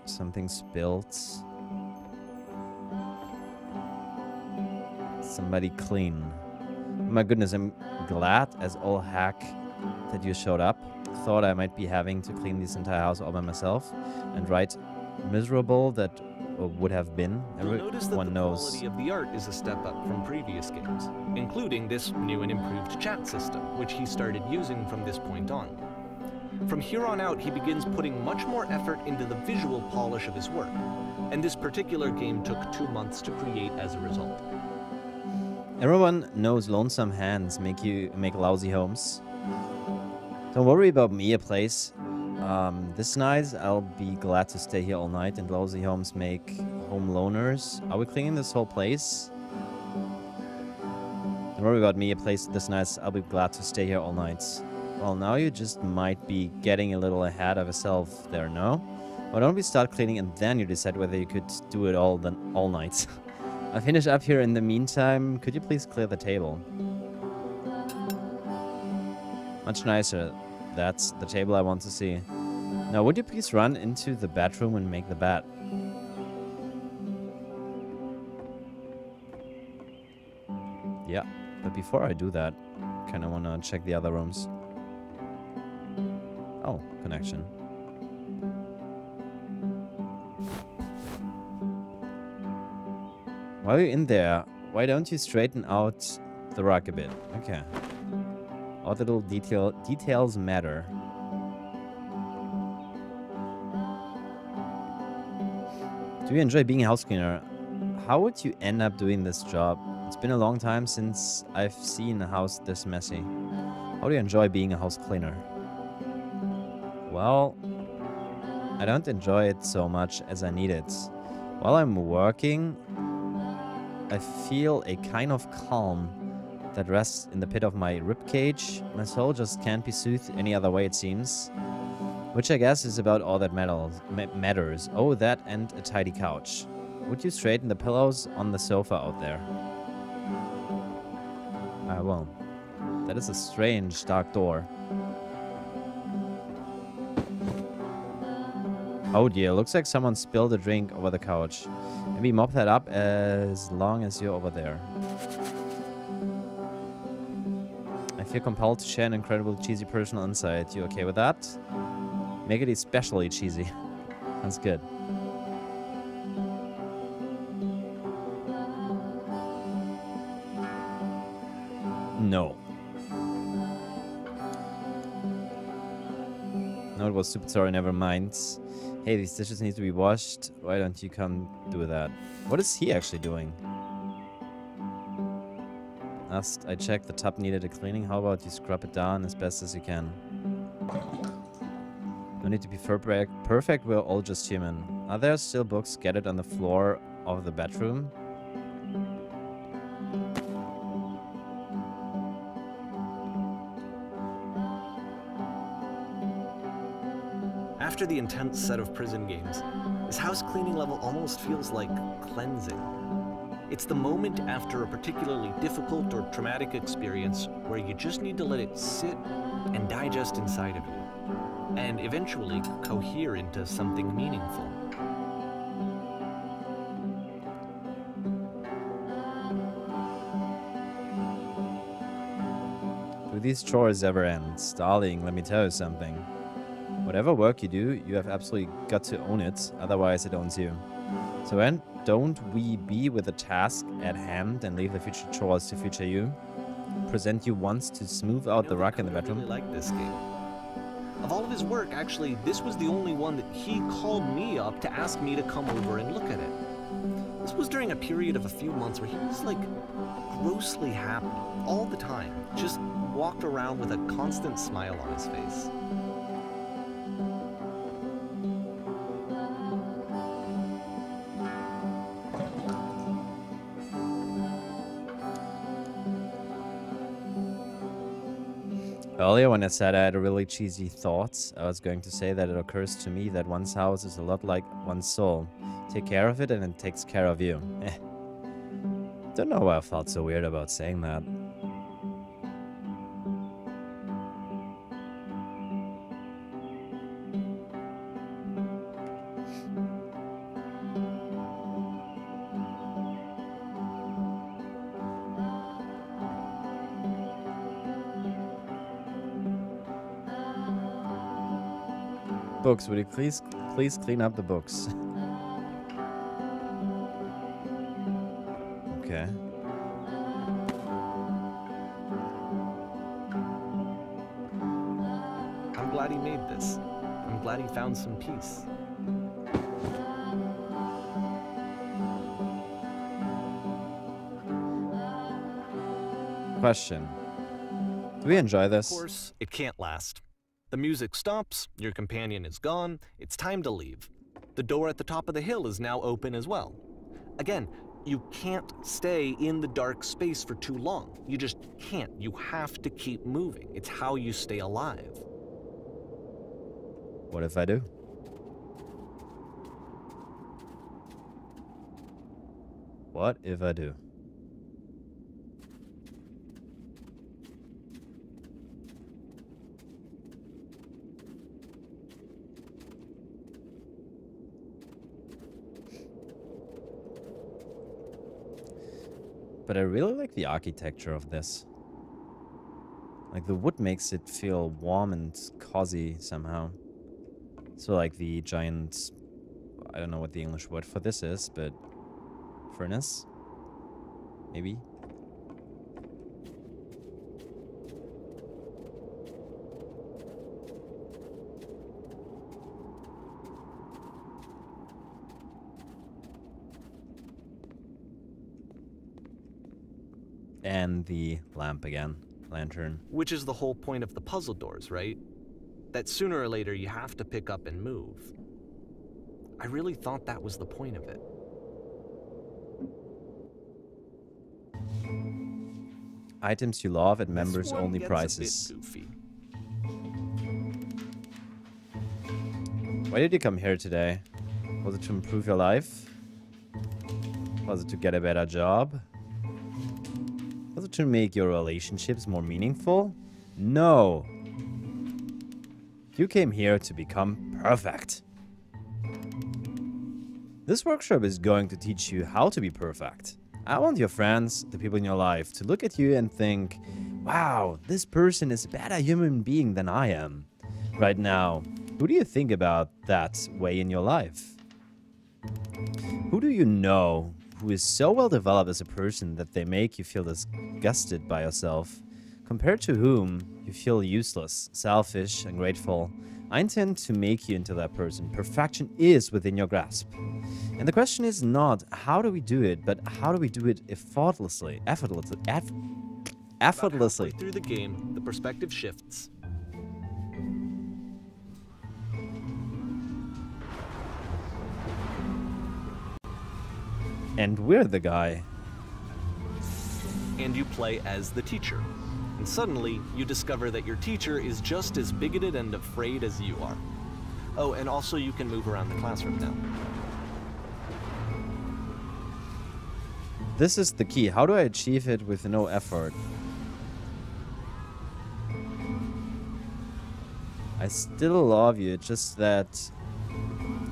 Something spilled. Somebody clean. Oh my goodness, I'm glad as all heck that you showed up. Thought I might be having to clean this entire house all by myself. And right, miserable that would have been. Notice that the knows. quality of the art is a step up from previous games, including this new and improved chat system, which he started using from this point on. From here on out, he begins putting much more effort into the visual polish of his work, and this particular game took 2 months to create as a result. Everyone knows lonesome hands make lousy homes. Don't worry about me, a place. This night, I'll be glad to stay here all night, and lousy homes make home loners. Are we cleaning this whole place? Don't worry about me, a place this night, I'll be glad to stay here all night. Well, now you just might be getting a little ahead of yourself there, no? Why don't we start cleaning and then you decide whether you could do it all night? I'll finish up here in the meantime. Could you please clear the table? Much nicer. That's the table I want to see. Now, would you please run into the bedroom and make the bed? Yeah, but before I do that, kind of want to check the other rooms. Oh, connection. While you're in there, why don't you straighten out the rug a bit? Okay. All the little details matter. Do you enjoy being a house cleaner? How would you end up doing this job? It's been a long time since I've seen a house this messy. How do you enjoy being a house cleaner? Well, I don't enjoy it so much as I need it. While I'm working, I feel a kind of calm that rests in the pit of my ribcage. My soul just can't be soothed any other way, it seems. Which I guess is about all that matters. Oh, that and a tidy couch. Would you straighten the pillows on the sofa out there? I will. That is a strange, dark door. Oh dear, looks like someone spilled a drink over the couch. Maybe mop that up as long as you're over there. I feel compelled to share an incredibly cheesy personal insight. You okay with that? Make it especially cheesy. Sounds good. No. No, it was stupid, sorry, never mind. Hey, these dishes need to be washed. Why don't you come do that? What is he actually doing? Last I checked, the tub needed a cleaning. How about you scrub it down as best as you can? No need to be perfect, we're all just human. Are there still books scattered on the floor of the bedroom? After the intense set of prison games, this house cleaning level almost feels like cleansing. It's the moment after a particularly difficult or traumatic experience where you just need to let it sit and digest inside of you, and eventually cohere into something meaningful. Do these chores ever end? Darling, let me tell you something. Whatever work you do, you have absolutely got to own it, otherwise it owns you. So when don't we be with the task at hand and leave the future chores to future you? Present you once to smooth out the rug in the bedroom. I really like this game. Of all of his work, actually, this was the only one that he called me up to ask me to come over and look at it. This was during a period of a few months where he was like grossly happy all the time, just walked around with a constant smile on his face. Earlier when I said I had a really cheesy thought, I was going to say that it occurs to me that one's house is a lot like one's soul. Take care of it and it takes care of you. Don't know why I felt so weird about saying that. Books, would you please clean up the books? Okay. I'm glad he made this. I'm glad he found some peace. Question. Do we enjoy this? Of course, it can't last. The music stops, your companion is gone, it's time to leave. The door at the top of the hill is now open as well. Again, you can't stay in the dark space for too long. You just can't. You have to keep moving. It's how you stay alive. What if I do? What if I do? But I really like the architecture of this. Like the wood makes it feel warm and cozy somehow. So like the giant, I don't know what the English word for this is, but furnace? Maybe? And the lamp again. Lantern. Which is the whole point of the puzzle doors, right? That sooner or later you have to pick up and move. I really thought that was the point of it. Items you love at This members one only gets prices. a bit goofy. Why did you come here today? Was it to improve your life? Was it to get a better job? Was it to make your relationships more meaningful? No. You came here to become perfect. This workshop is going to teach you how to be perfect. I want your friends, the people in your life, to look at you and think, wow, this person is a better human being than I am. Right now, who do you think about that way in your life? Who do you know who is so well developed as a person that they make you feel disgusted by yourself, compared to whom you feel useless, selfish, ungrateful? I intend to make you into that person. Perfection is within your grasp. And the question is not how do we do it, but how do we do it effortlessly. Halfway through the game, the perspective shifts. And we're the guy. And you play as the teacher. And suddenly, you discover that your teacher is just as bigoted and afraid as you are. Oh, and also you can move around the classroom now. This is the key. How do I achieve it with no effort? I still love you, it's just that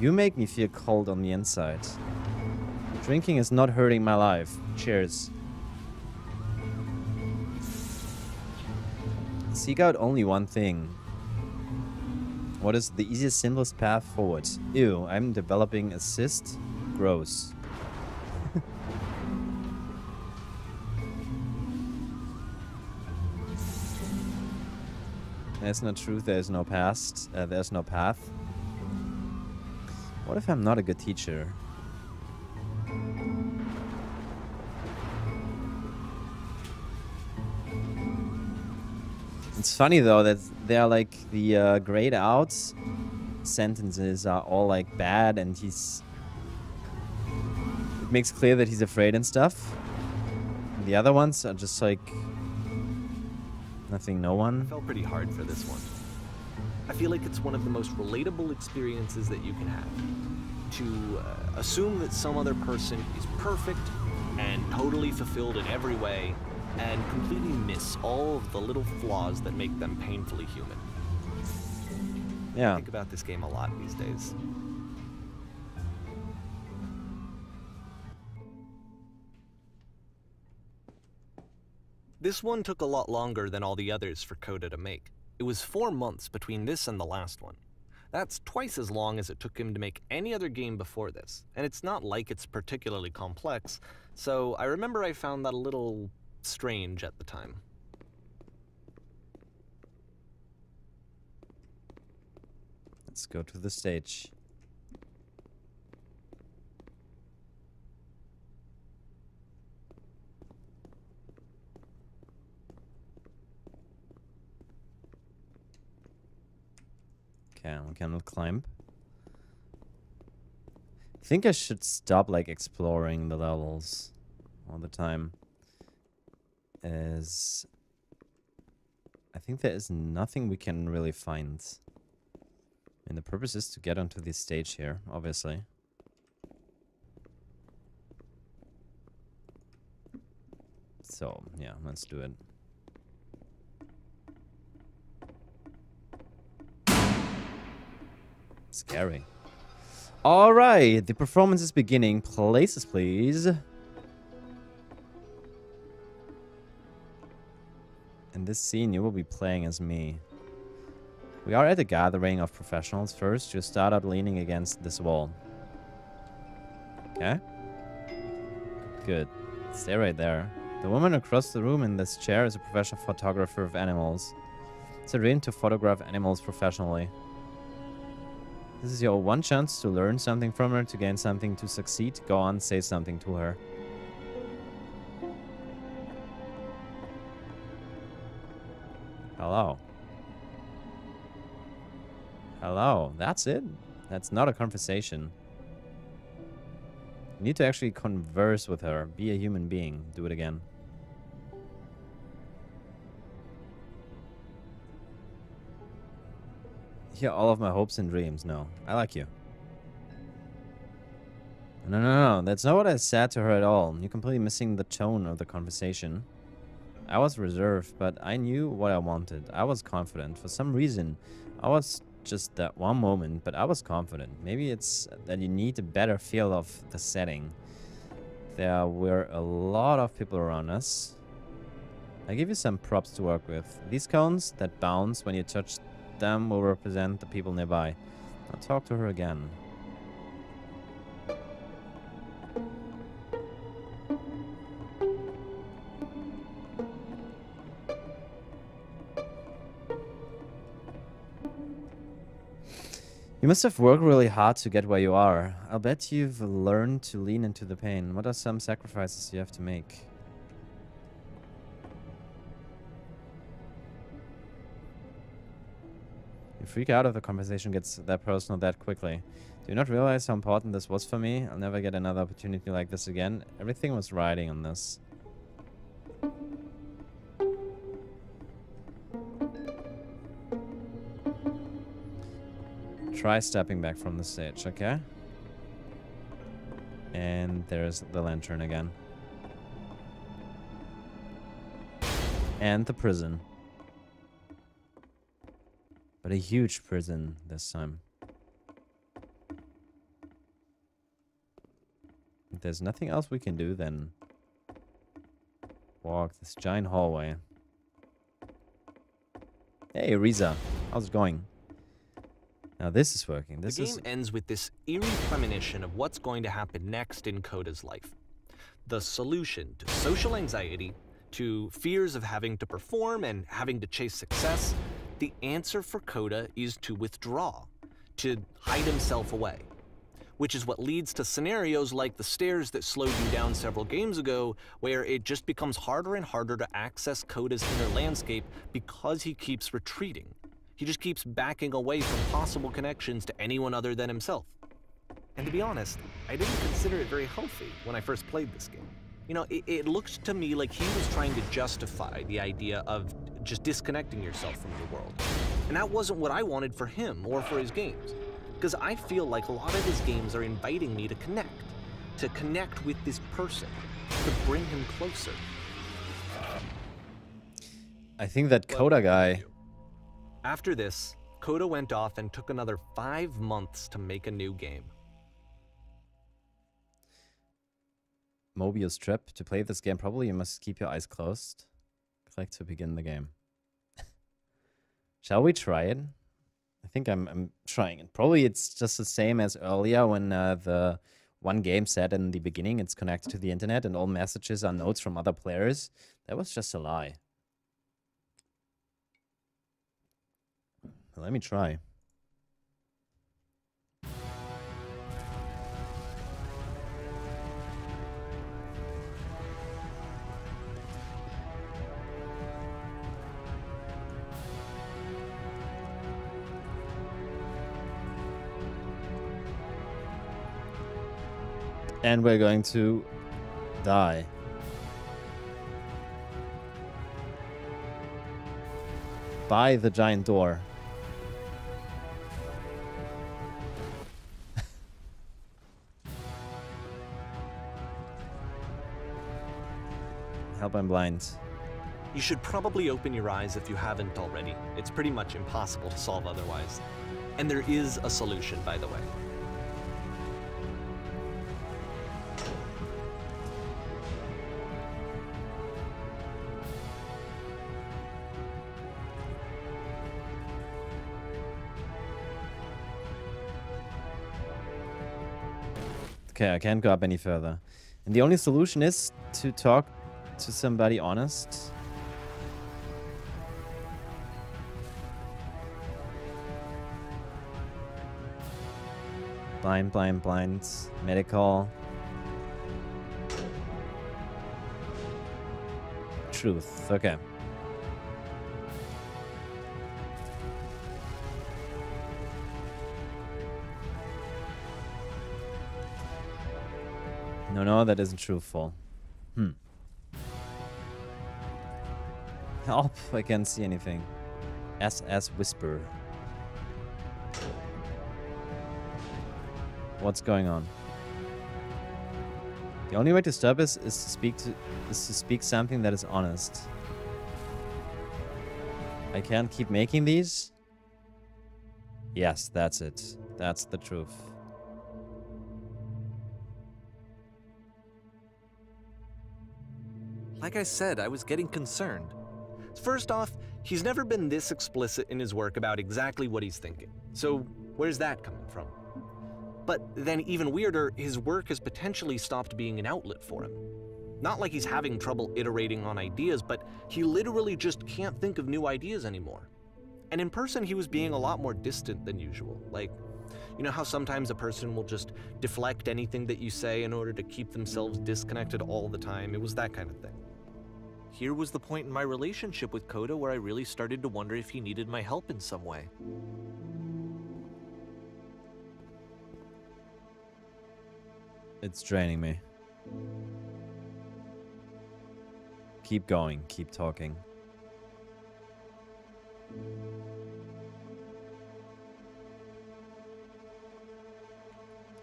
you make me feel cold on the inside. Drinking is not hurting my life. Cheers. Seek out only one thing. What is the easiest, simplest path forward? Ew, I'm developing a cyst. Gross. There's no truth, there's no past, there's no path. What if I'm not a good teacher? It's funny though that they're like the grayed out sentences are all like bad, and it makes clear that he's afraid and stuff. And the other ones are just like nothing, no one. I felt pretty hard for this one. I feel like it's one of the most relatable experiences that you can have. To assume that some other person is perfect and totally fulfilled in every way, and completely miss all of the little flaws that make them painfully human. Yeah. I think about this game a lot these days. This one took a lot longer than all the others for Coda to make. It was 4 months between this and the last one. That's twice as long as it took him to make any other game before this, and it's not like it's particularly complex, so I remember I found that a little strange at the time. Let's go to the stage. Okay, we cannot climb. I think I should stop like exploring the levels all the time. As I think there is nothing we can really find. And the purpose is to get onto this stage here, obviously. So, yeah, let's do it. Scary. Alright, the performance is beginning. Places, please. In this scene, you will be playing as me. We are at a gathering of professionals. First, you start out leaning against this wall. Okay? Good. Stay right there. The woman across the room in this chair is a professional photographer of animals. It's a dream to photograph animals professionally. This is your one chance to learn something from her, to gain something, to succeed. Go on, say something to her. Hello. Hello. That's it. That's not a conversation. You need to actually converse with her. Be a human being. Do it again. Hear all of my hopes and dreams. No, I like you. No. That's not what I said to her at all. You're completely missing the tone of the conversation. I was reserved, but I knew what I wanted. I was confident. For some reason, I was just that one moment, but I was confident. Maybe it's that you need a better feel of the setting. There were a lot of people around us. I give you some props to work with. These cones that bounce when you touch them will represent the people nearby. I'll talk to her again. You must have worked really hard to get where you are. I'll bet you've learned to lean into the pain. What are some sacrifices you have to make? You freak out if the conversation gets that personal that quickly. Do you not realize how important this was for me? I'll never get another opportunity like this again. Everything was riding on this. Try stepping back from the stage, okay? And there's the lantern again. And the prison. But a huge prison this time. If there's nothing else we can do, then walk this giant hallway. Hey, Riza. How's it going? Now this is working. The game ends with this eerie premonition of what's going to happen next in Coda's life. The solution to social anxiety, to fears of having to perform and having to chase success, the answer for Coda is to withdraw, to hide himself away. Which is what leads to scenarios like the stairs that slowed you down several games ago, where it just becomes harder and harder to access Coda's inner landscape because he keeps retreating. He just keeps backing away from possible connections to anyone other than himself. And to be honest, I didn't consider it very healthy when I first played this game. You know, it looked to me like he was trying to justify the idea of just disconnecting yourself from the world. And that wasn't what I wanted for him or for his games. Because I feel like a lot of his games are inviting me to connect with this person, to bring him closer. I think that Coda guy... After this, Coda went off and took another 5 months to make a new game. Mobius trip. To play this game, probably you must keep your eyes closed. Click to begin the game. Shall we try it? I think I'm trying it. Probably it's just the same as earlier when the one game said in the beginning it's connected to the internet and all messages are notes from other players. That was just a lie. Let me try. And we're going to die. By the giant door. Help, I'm blind. You should probably open your eyes if you haven't already. It's pretty much impossible to solve otherwise. And there is a solution, by the way. Okay, I can't go up any further. And the only solution is to talk to somebody honest. Blind, blind, blind. Medical. Truth. Okay. No, that isn't truthful. Help, I can't see anything. SS Whisper. What's going on? The only way to stop us is to speak something that is honest. I can't keep making these? Yes, that's it. That's the truth. Like I said, I was getting concerned. First off, he's never been this explicit in his work about exactly what he's thinking. So where's that coming from? But then even weirder, his work has potentially stopped being an outlet for him. Not like he's having trouble iterating on ideas, but he literally just can't think of new ideas anymore. And in person, he was being a lot more distant than usual. Like, you know how sometimes a person will just deflect anything that you say in order to keep themselves disconnected all the time? It was that kind of thing. Here was the point in my relationship with Coda where I really started to wonder if he needed my help in some way. It's draining me. Keep going, keep talking.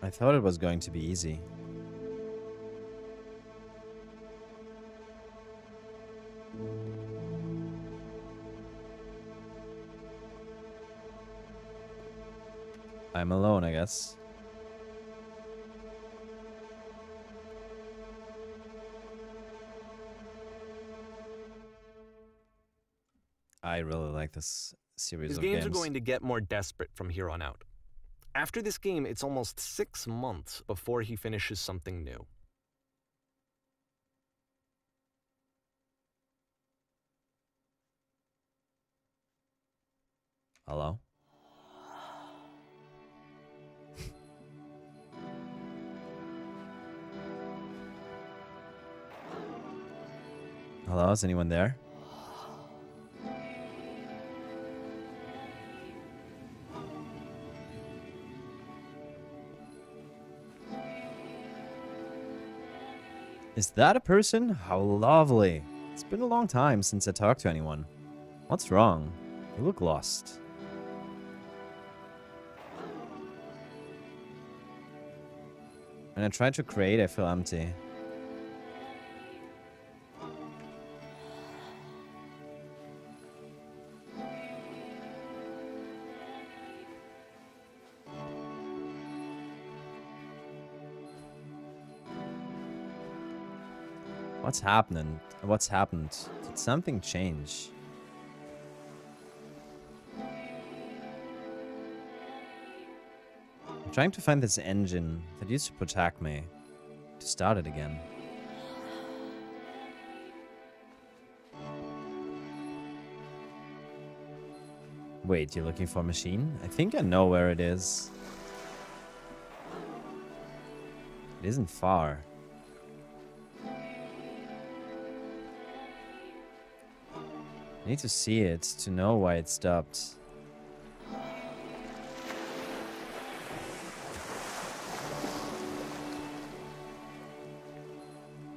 I thought it was going to be easy. I'm alone, I guess. I really like this series His of games are going to get more desperate from here on out. After this game, it's almost 6 months before he finishes something new. Hello? Hello, is anyone there? Is that a person? How lovely. It's been a long time since I talked to anyone. What's wrong? You look lost. When I try to create, I feel empty. What's happening? What's happened? Did something change? I'm trying to find this engine that used to protect me, to start it again. Wait, you're looking for a machine? I think I know where it is. It isn't far. I need to see it to know why it stopped.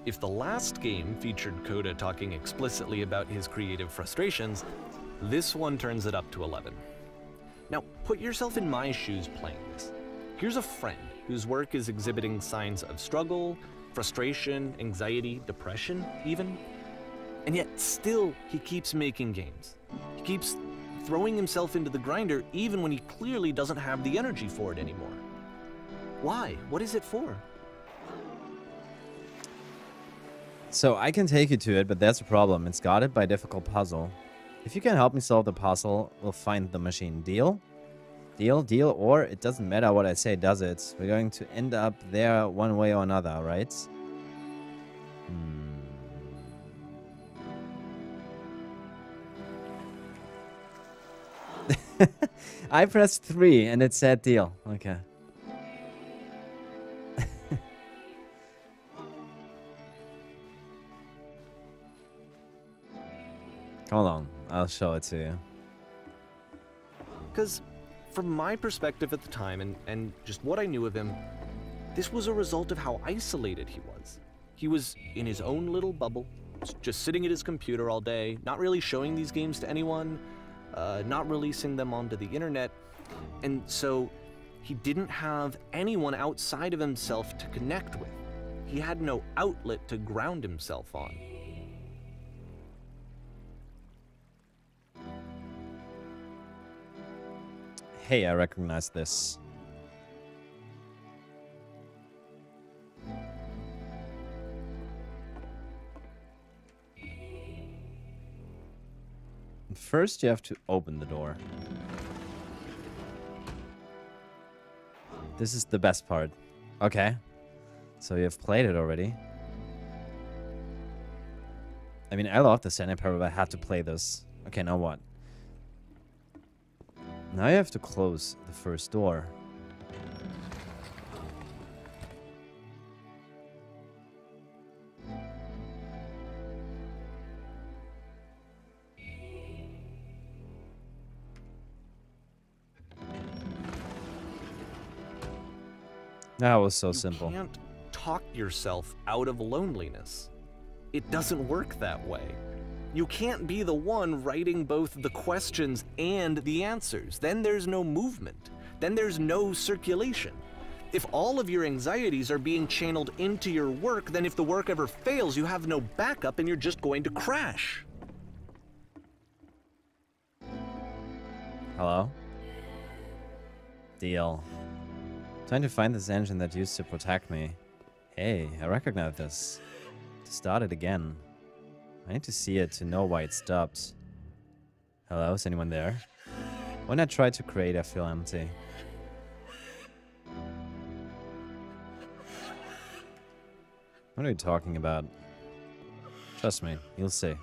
If the last game featured Coda talking explicitly about his creative frustrations, this one turns it up to 11. Now, put yourself in my shoes playing this. Here's a friend whose work is exhibiting signs of struggle, frustration, anxiety, depression, even. And yet, still, he keeps making games. He keeps throwing himself into the grinder even when he clearly doesn't have the energy for it anymore. Why? What is it for? So I can take you to it, but that's a problem. It's guarded by a difficult puzzle. If you can help me solve the puzzle, we'll find the machine. Deal? Deal, deal, or it doesn't matter what I say, does it? We're going to end up there one way or another, right? I pressed 3 and it said deal. Okay. Hold on, I'll show it to you. Because from my perspective at the time and just what I knew of him, this was a result of how isolated he was. He was in his own little bubble, just sitting at his computer all day, not really showing these games to anyone, not releasing them onto the internet. And so He didn't have anyone outside of himself to connect with. He had no outlet to ground himself on. Hey, I recognize this. First, you have to open the door. This is the best part. Okay. So you've played it already. I mean, I love the Stanley Parable. I had to play this. Okay, now what? Now you have to close the first door. That was so simple. You can't talk yourself out of loneliness. It doesn't work that way. You can't be the one writing both the questions and the answers. Then there's no movement. Then there's no circulation. If all of your anxieties are being channeled into your work, then if the work ever fails, you have no backup and you're just going to crash. Hello? Deal. Trying to find this engine that used to protect me. Hey, I recognize this. To start it again. I need to see it to know why it stopped. Hello, is anyone there? When I try to create, I feel empty. What are you talking about? Trust me, you'll see.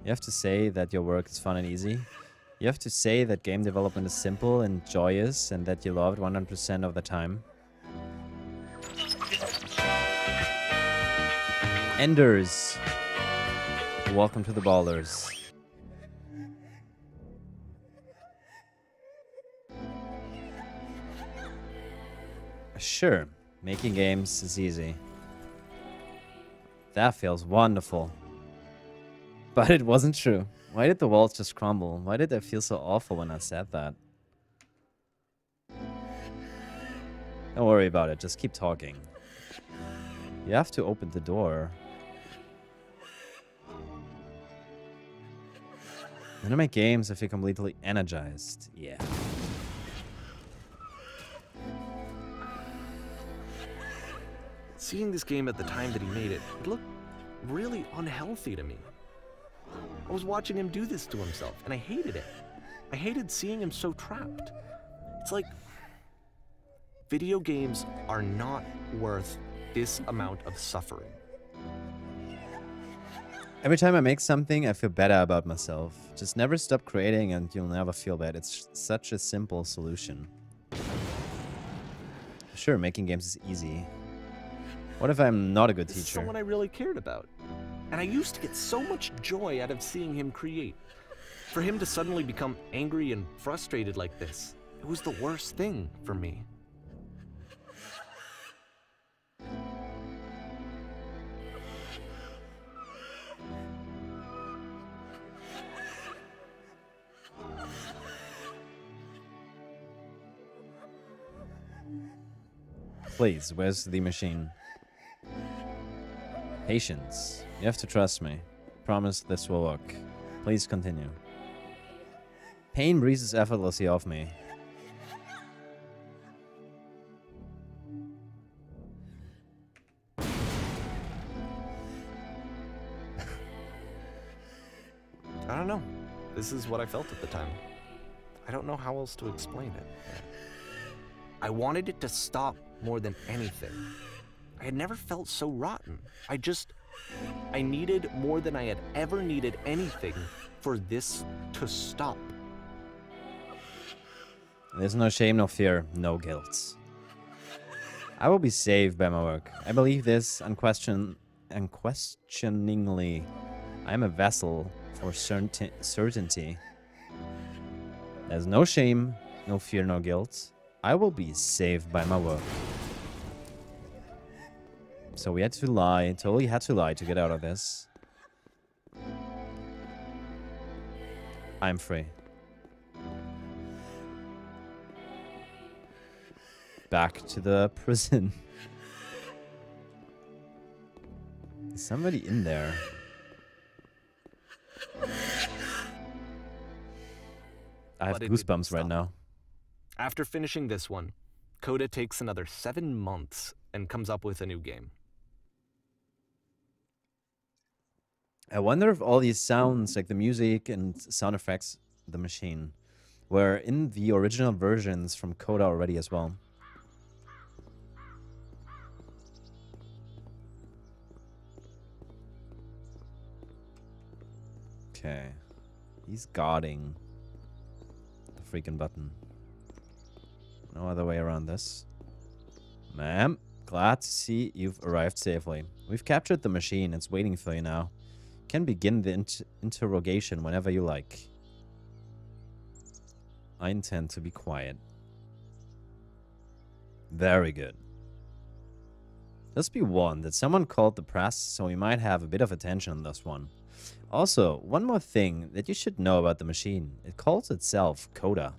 You have to say that your work is fun and easy. You have to say that game development is simple and joyous and that you love it 100% of the time. Enders! Welcome to the Ballers. Sure, making games is easy. That feels wonderful. But it wasn't true. Why did the walls just crumble? Why did I feel so awful when I said that? Don't worry about it, just keep talking. You have to open the door. When I make games, I feel completely energized. Yeah. Seeing this game at the time that he made it, it looked really unhealthy to me. I was watching him do this to himself, and I hated it. I hated seeing him so trapped. It's like, video games are not worth this amount of suffering. Every time I make something, I feel better about myself. Just never stop creating and you'll never feel bad. It's such a simple solution. Sure, making games is easy. What if I'm not a good teacher? This is someone I really cared about. And I used to get so much joy out of seeing him create. For him to suddenly become angry and frustrated like this, it was the worst thing for me. Please, where's the machine? Patience. You have to trust me. Promise this will work. Please continue. Pain breezes effortlessly off me. I don't know. This is what I felt at the time. I don't know how else to explain it. I wanted it to stop more than anything. I had never felt so rotten. I needed more than I had ever needed anything for this to stop. There's no shame, no fear, no guilt. I will be saved by my work. I believe this unquestioningly. I am a vessel for certainty. There's no shame, no fear, no guilt. I will be saved by my work. So we had to lie, totally had to lie to get out of this. I'm free. back to the prison. Is somebody in there? I have But it didn't goosebumps right stop. now. After finishing this one, Coda takes another 7 months and comes up with a new game. I wonder if all these sounds, like the music and sound effects, the machine, were in the original versions from Coda already as well. Okay. He's guarding the freaking button. No other way around this. Ma'am, glad to see you've arrived safely. We've captured the machine. It's waiting for you now. You can begin the interrogation whenever you like. I intend to be quiet. Very good. Let's be warned that someone called the press, so we might have a bit of attention on this one. Also, one more thing that you should know about the machine. It calls itself Coda.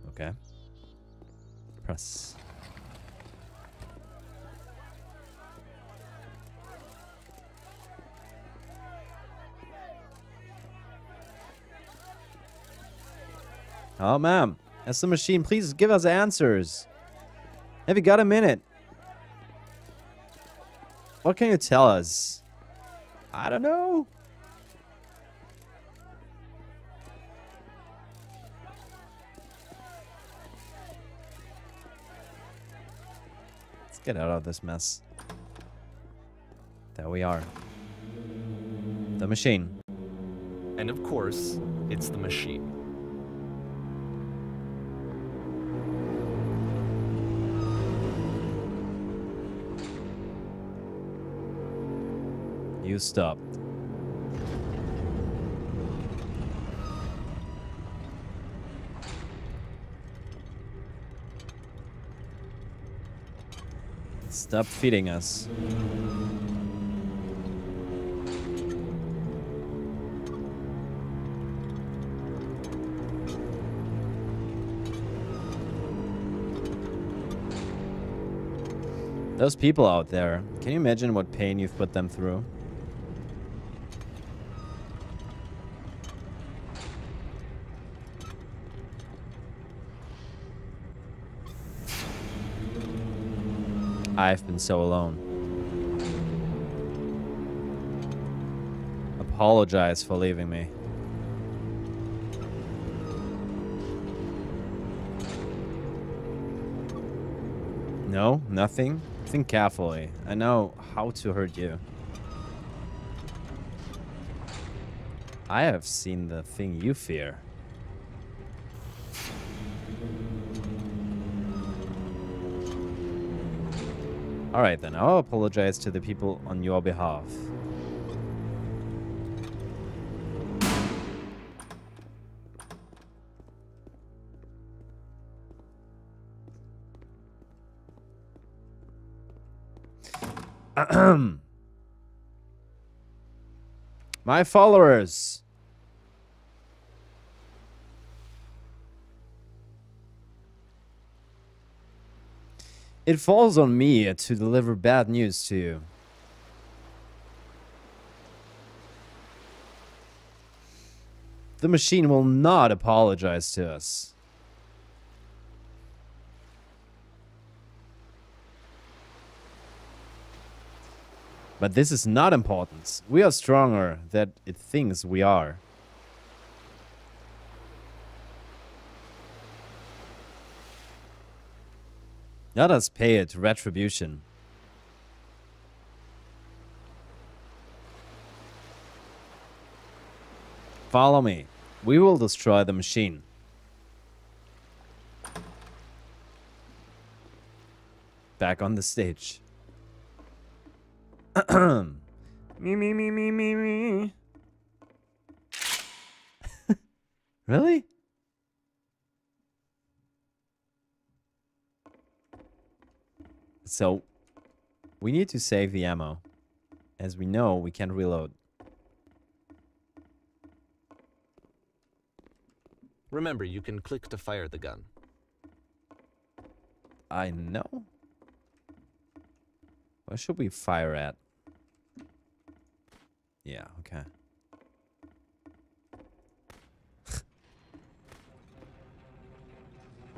Okay. Press. Oh, ma'am. As the machine, please give us answers. Have you got a minute? What can you tell us? I don't know. Let's get out of this mess. There we are. The machine. And of course, it's the machine. You stopped. Stop feeding us. Those people out there, can you imagine what pain you've put them through? I've been so alone. Apologize for leaving me. No, nothing. Think carefully. I know how to hurt you. I have seen the thing you fear. Alright then, I'll apologize to the people on your behalf. My followers. It falls on me to deliver bad news to you. The machine will not apologize to us. But this is not important. We are stronger than it thinks we are. Let us pay it retribution. Follow me. We will destroy the machine. Back on the stage. Me. Really? So, we need to save the ammo. As we know, we can't reload. Remember, you can click to fire the gun. I know. Where should we fire at? Yeah, okay.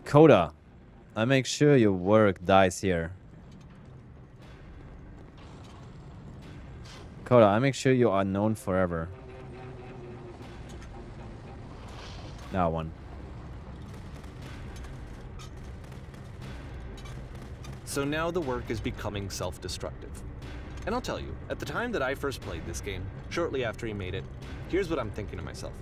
Coda, I make sure your work dies here. Coda, I make sure you are known forever. Now one. So now the work is becoming self-destructive. And I'll tell you, at the time that I first played this game, shortly after he made it, here's what I'm thinking to myself.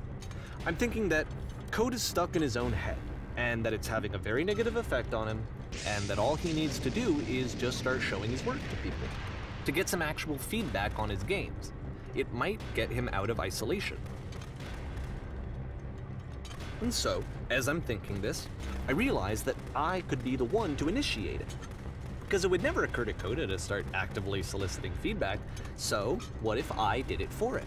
I'm thinking that Code is stuck in his own head, and that it's having a very negative effect on him, and that all he needs to do is just start showing his work to people, to get some actual feedback on his games. It might get him out of isolation. And so, as I'm thinking this, I realize that I could be the one to initiate it. Because it would never occur to Coda to start actively soliciting feedback, so what if I did it for him?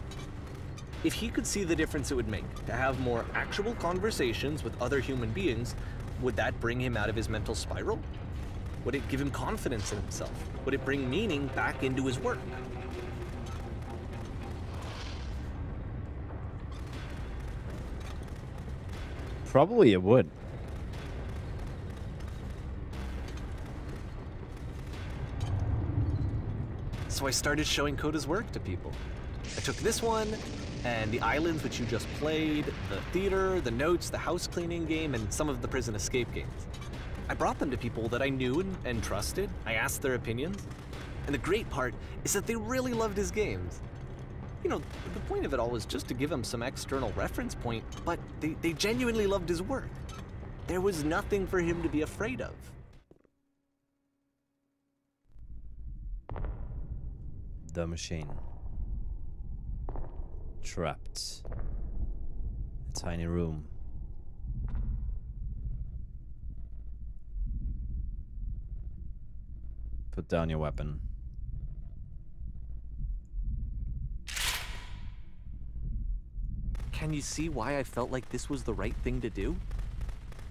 If he could see the difference it would make to have more actual conversations with other human beings, would that bring him out of his mental spiral? Would it give him confidence in himself? Would it bring meaning back into his work? Probably it would. So I started showing Coda's work to people. I took this one, and the islands which you just played, the theater, the notes, the house cleaning game, and some of the prison escape games. I brought them to people that I knew and trusted. I asked their opinions. And the great part is that they really loved his games. You know, the point of it all was just to give him some external reference point, but they genuinely loved his work. There was nothing for him to be afraid of. The machine. Trapped. A tiny room. Put down your weapon. Can you see why I felt like this was the right thing to do?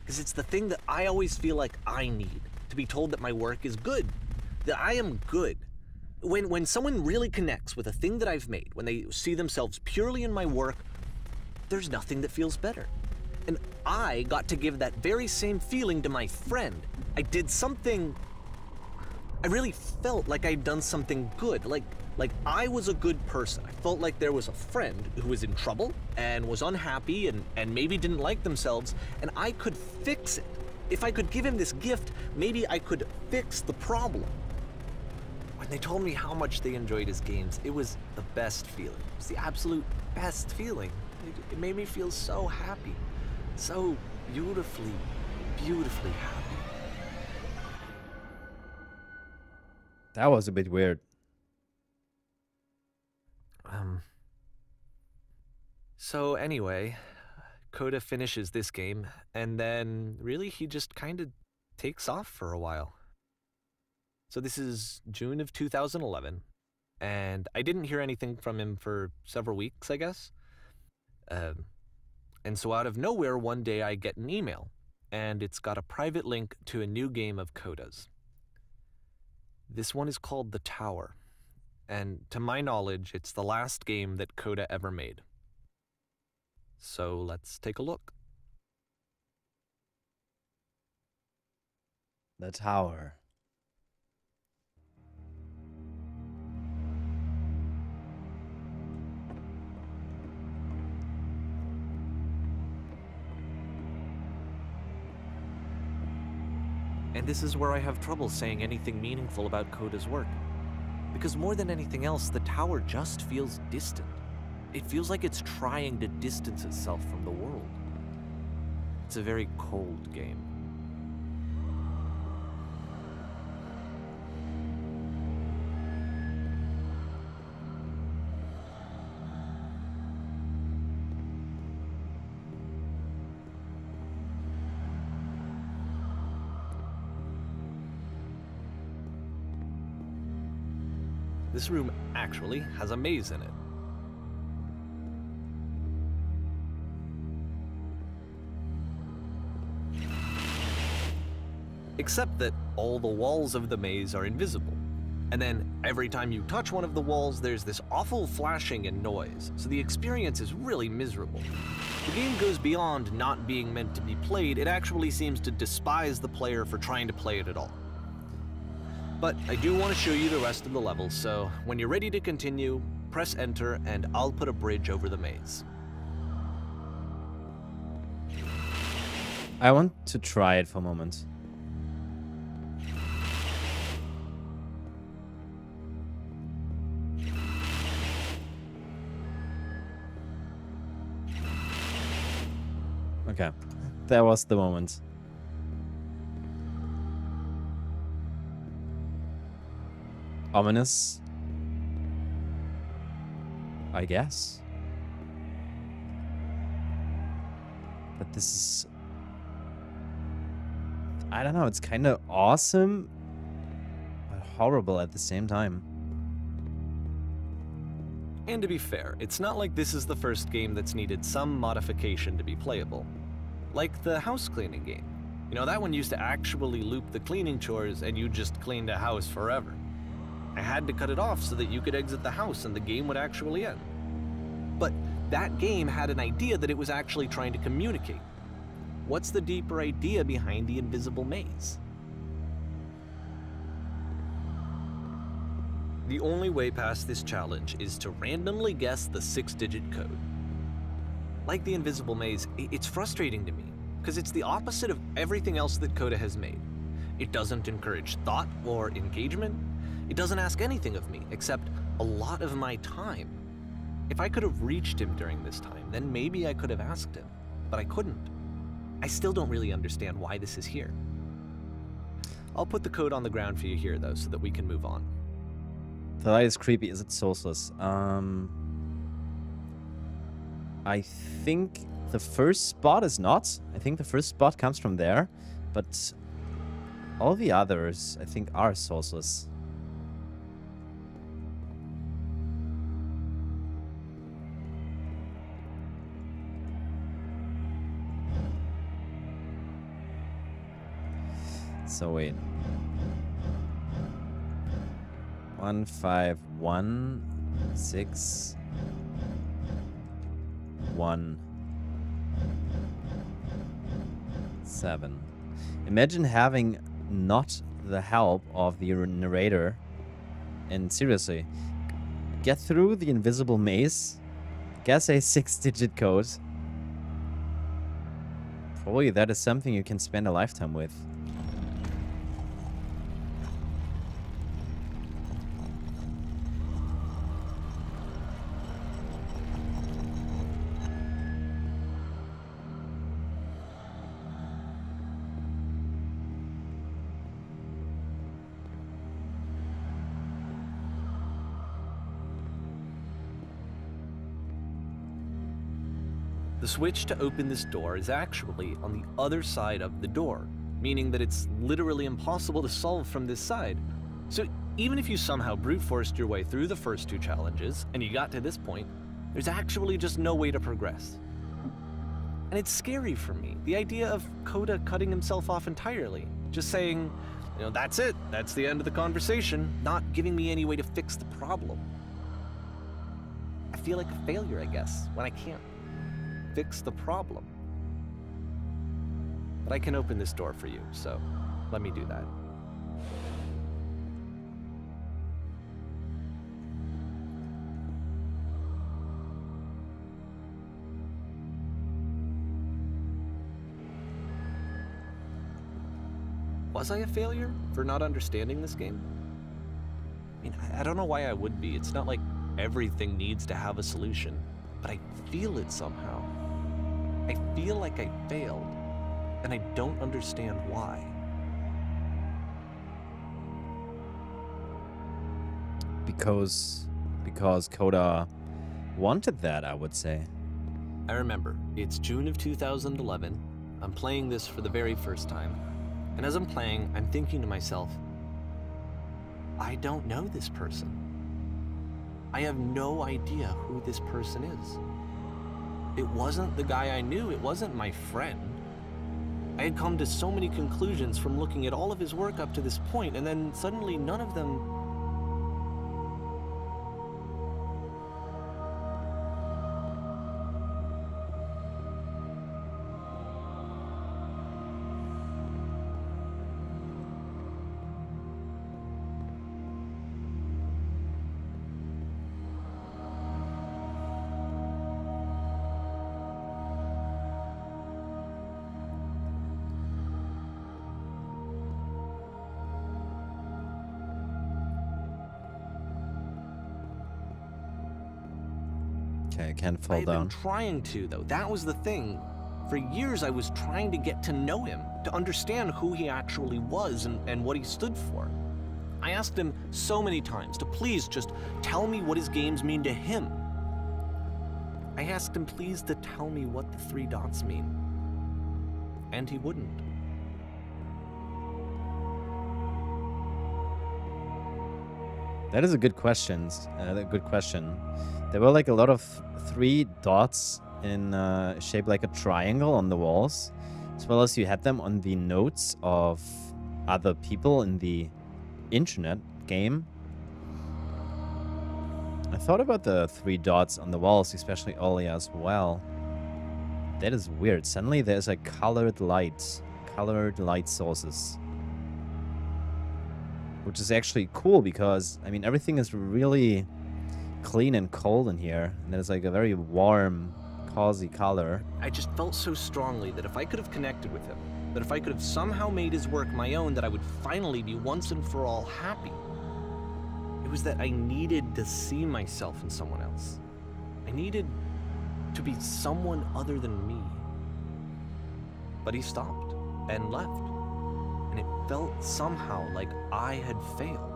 Because it's the thing that I always feel like I need, to be told that my work is good, that I am good. When someone really connects with a thing that I've made, when they see themselves purely in my work, there's nothing that feels better. And I got to give that very same feeling to my friend. I did something, I really felt like I'd done something good, like I was a good person. I felt like there was a friend who was in trouble and was unhappy and maybe didn't like themselves, and I could fix it. If I could give him this gift, maybe I could fix the problem. When they told me how much they enjoyed his games, it was the best feeling. It was the absolute best feeling. It made me feel so happy. So beautifully, beautifully happy. That was a bit weird. So anyway, Coda finishes this game, and then really he just kind of takes off for a while. So this is June of 2011, and I didn't hear anything from him for several weeks, I guess. And so out of nowhere, one day I get an email, and it's got a private link to a new game of Coda's. This one is called The Tower, and to my knowledge, it's the last game that Coda ever made. So let's take a look. The Tower. And this is where I have trouble saying anything meaningful about Coda's work. Because more than anything else, the tower just feels distant. It feels like it's trying to distance itself from the world. It's a very cold game. This room actually has a maze in it. Except that all the walls of the maze are invisible. And then every time you touch one of the walls, there's this awful flashing and noise, so the experience is really miserable. The game goes beyond not being meant to be played, it actually seems to despise the player for trying to play it at all. But I do want to show you the rest of the levels, so when you're ready to continue, press enter and I'll put a bridge over the maze. I want to try it for a moment. Okay, that was the moment. Ominous, I guess. But this is... I don't know, it's kind of awesome, but horrible at the same time. And to be fair, it's not like this is the first game that's needed some modification to be playable. Like the house cleaning game. You know, that one used to actually loop the cleaning chores and you just cleaned a house forever. I had to cut it off so that you could exit the house and the game would actually end. But that game had an idea that it was actually trying to communicate. What's the deeper idea behind the invisible maze? The only way past this challenge is to randomly guess the 6-digit code. Like the invisible maze, it's frustrating to me, because it's the opposite of everything else that Coda has made. It doesn't encourage thought or engagement. It doesn't ask anything of me, except a lot of my time. If I could have reached him during this time, then maybe I could have asked him, but I couldn't. I still don't really understand why this is here. I'll put the code on the ground for you here, though, so that we can move on. The light is creepy. Is it sourceless? I think the first spot is not. I think the first spot comes from there, but all the others, I think, are sourceless. So wait. 1, 5, 1, 6, 1, 7. Imagine having not the help of the narrator and seriously, get through the invisible maze, guess a 6-digit code. Probably that is something you can spend a lifetime with. The switch to open this door is actually on the other side of the door, meaning that it's literally impossible to solve from this side. So even if you somehow brute forced your way through the first 2 challenges and you got to this point, there's actually just no way to progress. And it's scary for me, the idea of Coda cutting himself off entirely, just saying, you know, that's it, that's the end of the conversation, not giving me any way to fix the problem. I feel like a failure, I guess, when I can't fix the problem. But I can open this door for you, so let me do that. Was I a failure for not understanding this game? I mean, I don't know why I would be. It's not like everything needs to have a solution, but I feel it somehow. I feel like I failed, and I don't understand why. Because Coda wanted that, I would say. I remember, it's June of 2011. I'm playing this for the very first time. And as I'm playing, I'm thinking to myself, I don't know this person. I have no idea who this person is. It wasn't the guy I knew, it wasn't my friend. I had come to so many conclusions from looking at all of his work up to this point, and then suddenly none of them... Okay, I can't fall I had down. been trying to, though. That was the thing. For years, I was trying to get to know him, to understand who he actually was and what he stood for. I asked him so many times to please just tell me what his games mean to him. I asked him please to tell me what the 3 dots mean. And he wouldn't. That is a good question. There were like a lot of 3 dots in shape like a triangle on the walls, as well as you had them on the notes of other people in the internet game. I thought about the 3 dots on the walls, especially earlier as well. That is weird. Suddenly there's like colored light sources. Which is actually cool because, I mean, everything is really clean and cold in here. And there's like a very warm, cozy color. I just felt so strongly that if I could have connected with him, that if I could have somehow made his work my own, that I would finally be once and for all happy. It was that I needed to see myself in someone else. I needed to be someone other than me. But he stopped and left. And it felt somehow like I had failed.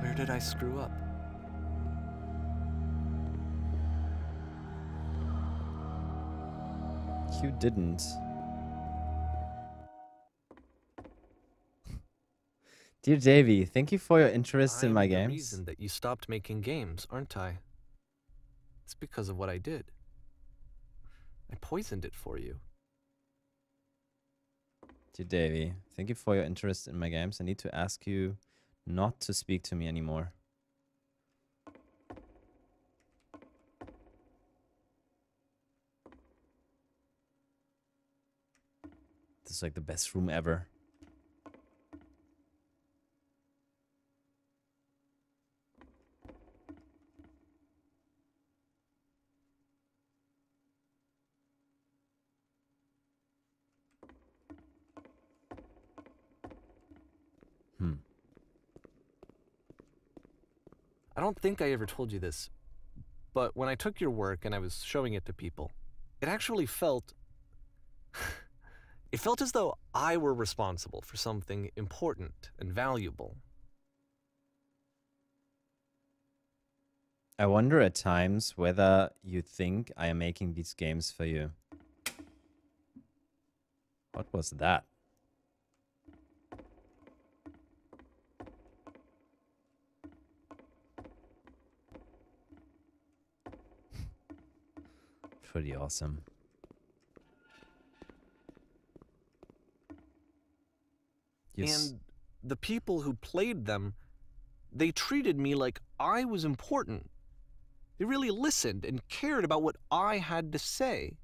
Where did I screw up? You didn't. Dear Davey, thank you for your interest in my I'm the games. reason that you stopped making games, aren't I? It's because of what I did. I poisoned it for you. Dear Davey, thank you for your interest in my games. I need to ask you not to speak to me anymore. This is like the best room ever. I don't think I ever told you this, but when I took your work and I was showing it to people, it actually felt... it felt as though I were responsible for something important and valuable. I wonder at times whether you think I am making these games for you. What was that? Pretty awesome. And the people who played them, they treated me like I was important. They really listened and cared about what I had to say.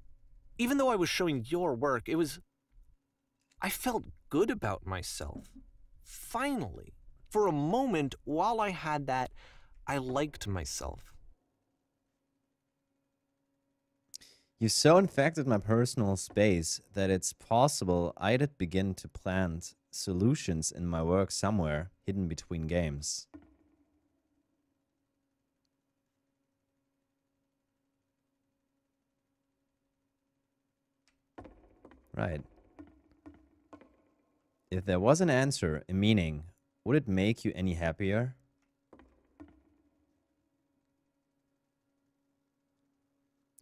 Even though I was showing your work, I felt good about myself. Finally. For a moment, while I had that, I liked myself. You so infected my personal space that it's possible I did begin to plant solutions in my work somewhere hidden between games. Right. If there was an answer, a meaning, Would it make you any happier?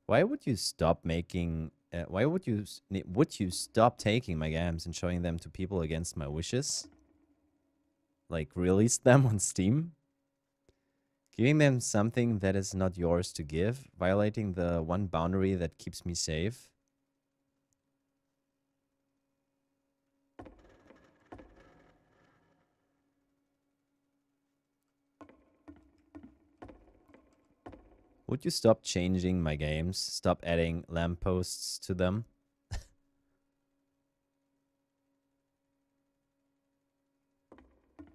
Why would you stop making... why would you stop taking my games and showing them to people against my wishes? Like, release them on Steam? Giving them something that is not yours to give? Violating the one boundary that keeps me safe? Would you stop changing my games? Stop adding lampposts to them?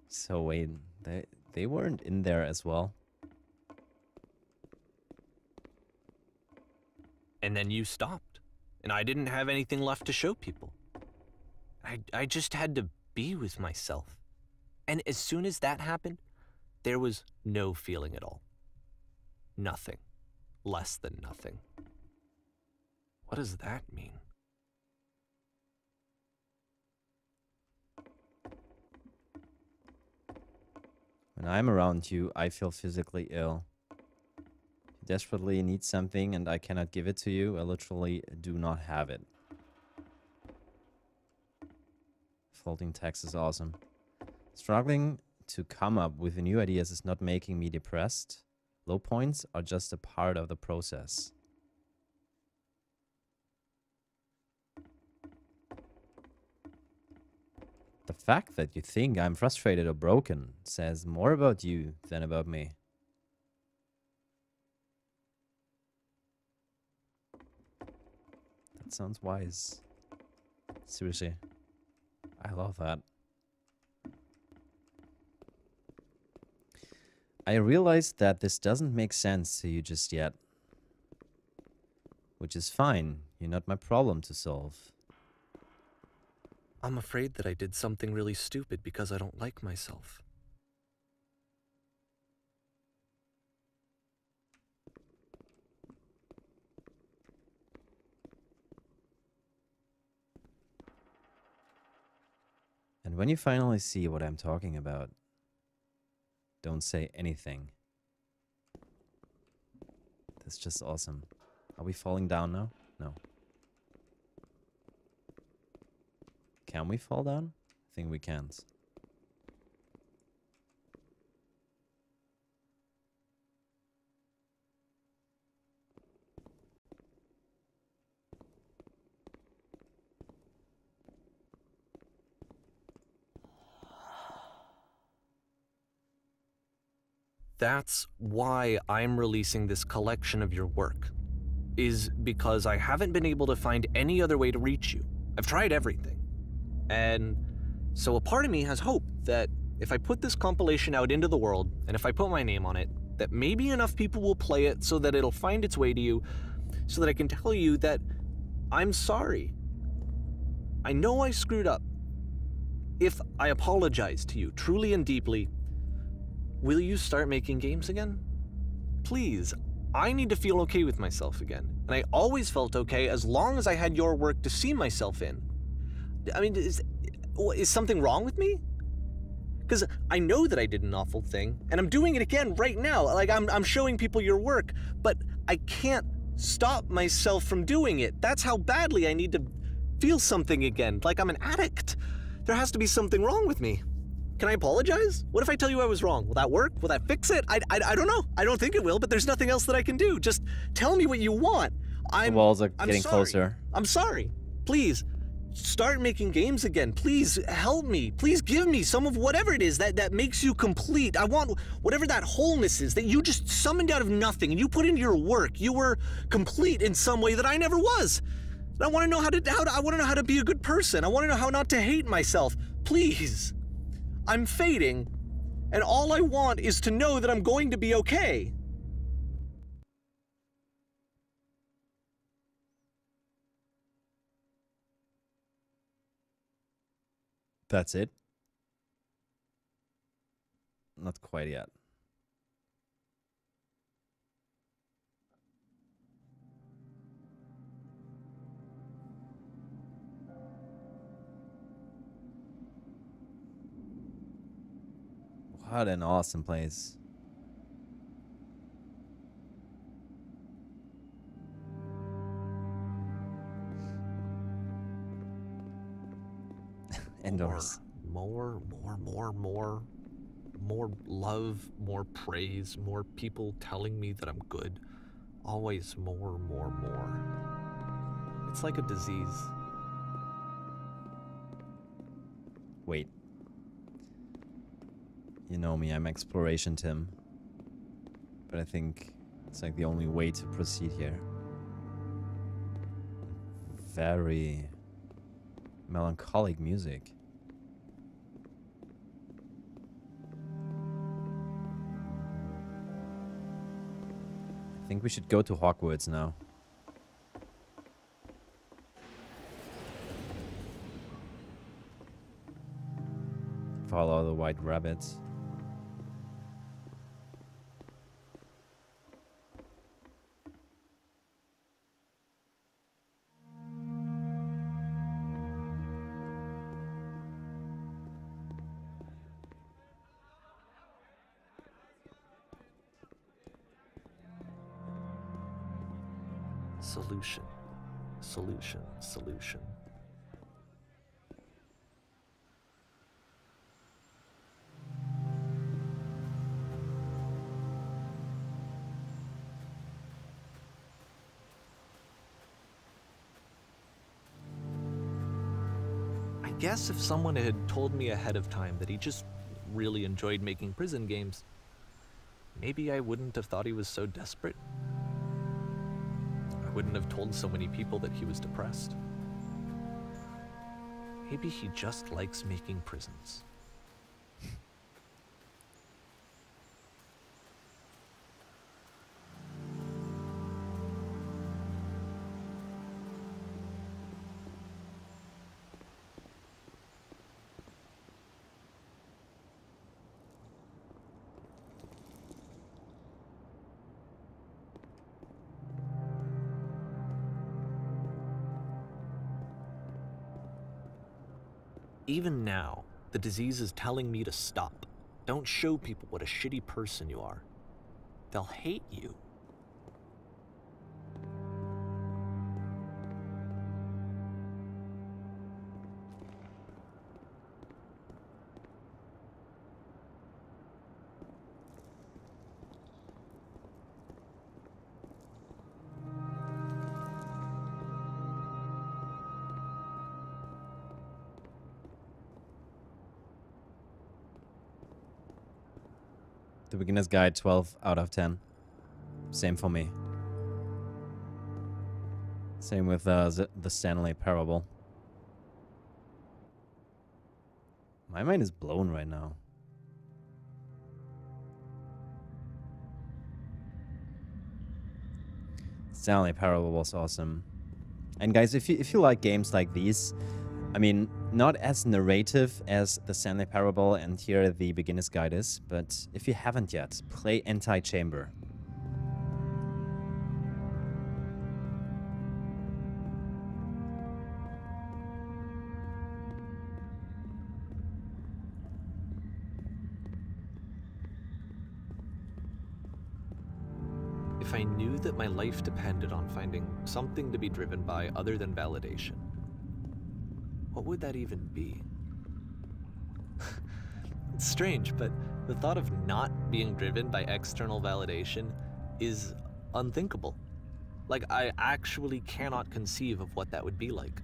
So wait, they weren't in there as well. And then you stopped, and I didn't have anything left to show people. I just had to be with myself. And as soon as that happened, there was no feeling at all. Nothing. Less than nothing. What does that mean? When I'm around you, I feel physically ill. You desperately need something and I cannot give it to you. I literally do not have it. Folding text is awesome. Struggling to come up with new ideas is not making me depressed. Low points are just a part of the process. The fact that you think I'm frustrated or broken says more about you than about me. That sounds wise. Seriously. I love that. I realize that this doesn't make sense to you just yet. Which is fine. You're not my problem to solve. I'm afraid that I did something really stupid because I don't like myself. And when you finally see what I'm talking about, don't say anything. That's just awesome. Are we falling down now? No. Can we fall down? I think we can't. That's why I'm releasing this collection of your work, is because I haven't been able to find any other way to reach you. I've tried everything. And so a part of me has hope that if I put this compilation out into the world, and if I put my name on it, that maybe enough people will play it so that it'll find its way to you, so that I can tell you that I'm sorry. I know I screwed up. If I apologize to you truly and deeply, will you start making games again? Please, I need to feel okay with myself again. And I always felt okay as long as I had your work to see myself in. I mean, is something wrong with me? Because I know that I did an awful thing, and I'm doing it again right now. Like, I'm showing people your work, but I can't stop myself from doing it. That's how badly I need to feel something again, like I'm an addict. There has to be something wrong with me. Can I apologize? What if I tell you I was wrong? Will that work? Will that fix it? I don't know. I don't think it will, but there's nothing else that I can do. Just tell me what you want. The walls are getting closer. I'm sorry. Please, start making games again. Please help me. Please give me some of whatever it is that makes you complete. I want whatever that wholeness is that you just summoned out of nothing and you put into your work. You were complete in some way that I never was. And I want to know I want to know how to be a good person. I want to know how not to hate myself. Please. I'm fading, and all I want is to know that I'm going to be okay. That's it? Not quite yet. What an awesome place. Indoors. More love, more praise, more people telling me that I'm good. Always more. It's like a disease. Wait. You know me, I'm Exploration Tim. But I think it's like the only way to proceed here. Very melancholic music. I think we should go to Hogwarts now. Follow the white rabbits. Solution. I guess if someone had told me ahead of time that he just really enjoyed making prison games, maybe I wouldn't have thought he was so desperate. I wouldn't have told so many people that he was depressed. Maybe he just likes making prisons. Even now, the disease is telling me to stop. Don't show people what a shitty person you are. They'll hate you. The beginner's guide, 12 out of 10. Same for me. Same with the Stanley Parable. My mind is blown right now. Stanley Parable was awesome. And guys, if you like games like these, I mean, not as narrative as the Stanley Parable and here the beginner's guide is, but if you haven't yet, play Anti-Chamber. If I knew that my life depended on finding something to be driven by other than validation, what would that even be? It's strange, but the thought of not being driven by external validation is unthinkable. Like, I actually cannot conceive of what that would be like.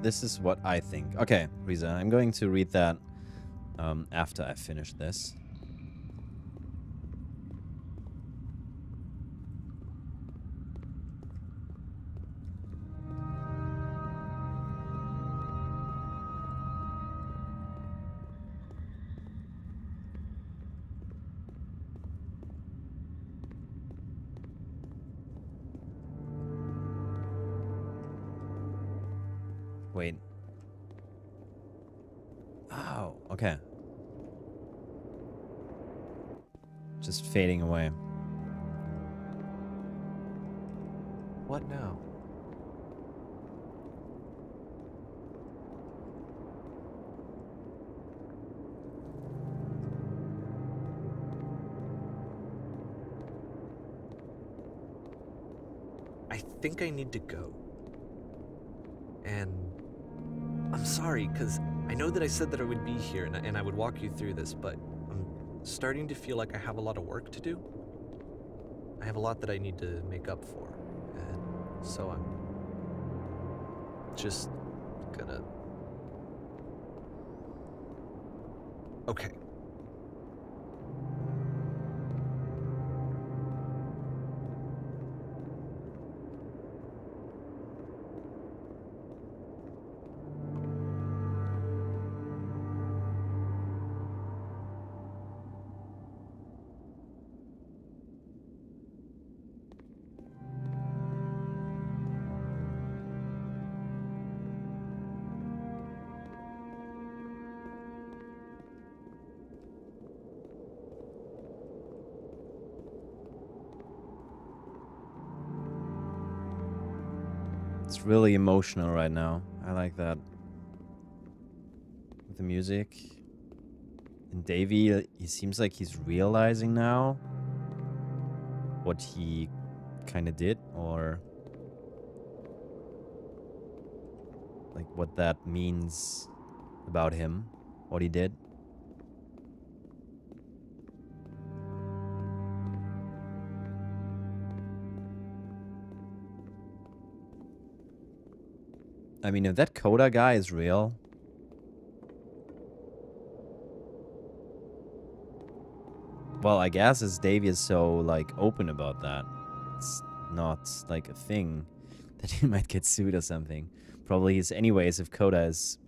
This is what I think. Okay, Riza, I'm going to read that after I finish this. Wait. Oh, okay. Just fading away. What now? I think I need to go. And I'm sorry, because I know that I said that I would be here and I would walk you through this, but I'm starting to feel like I have a lot of work to do. I have a lot that I need to make up for, and so I'm just gonna... Okay. It's really emotional right now. I like that. With the music. And Davey, he seems like he's realizing now what he kind of did, or like what that means about him, what he did. I mean, if that Coda guy is real, well, I guess as Davey is so, like, open about that, it's not, like, a thing that he might get sued or something. Probably is, anyways, if Coda is,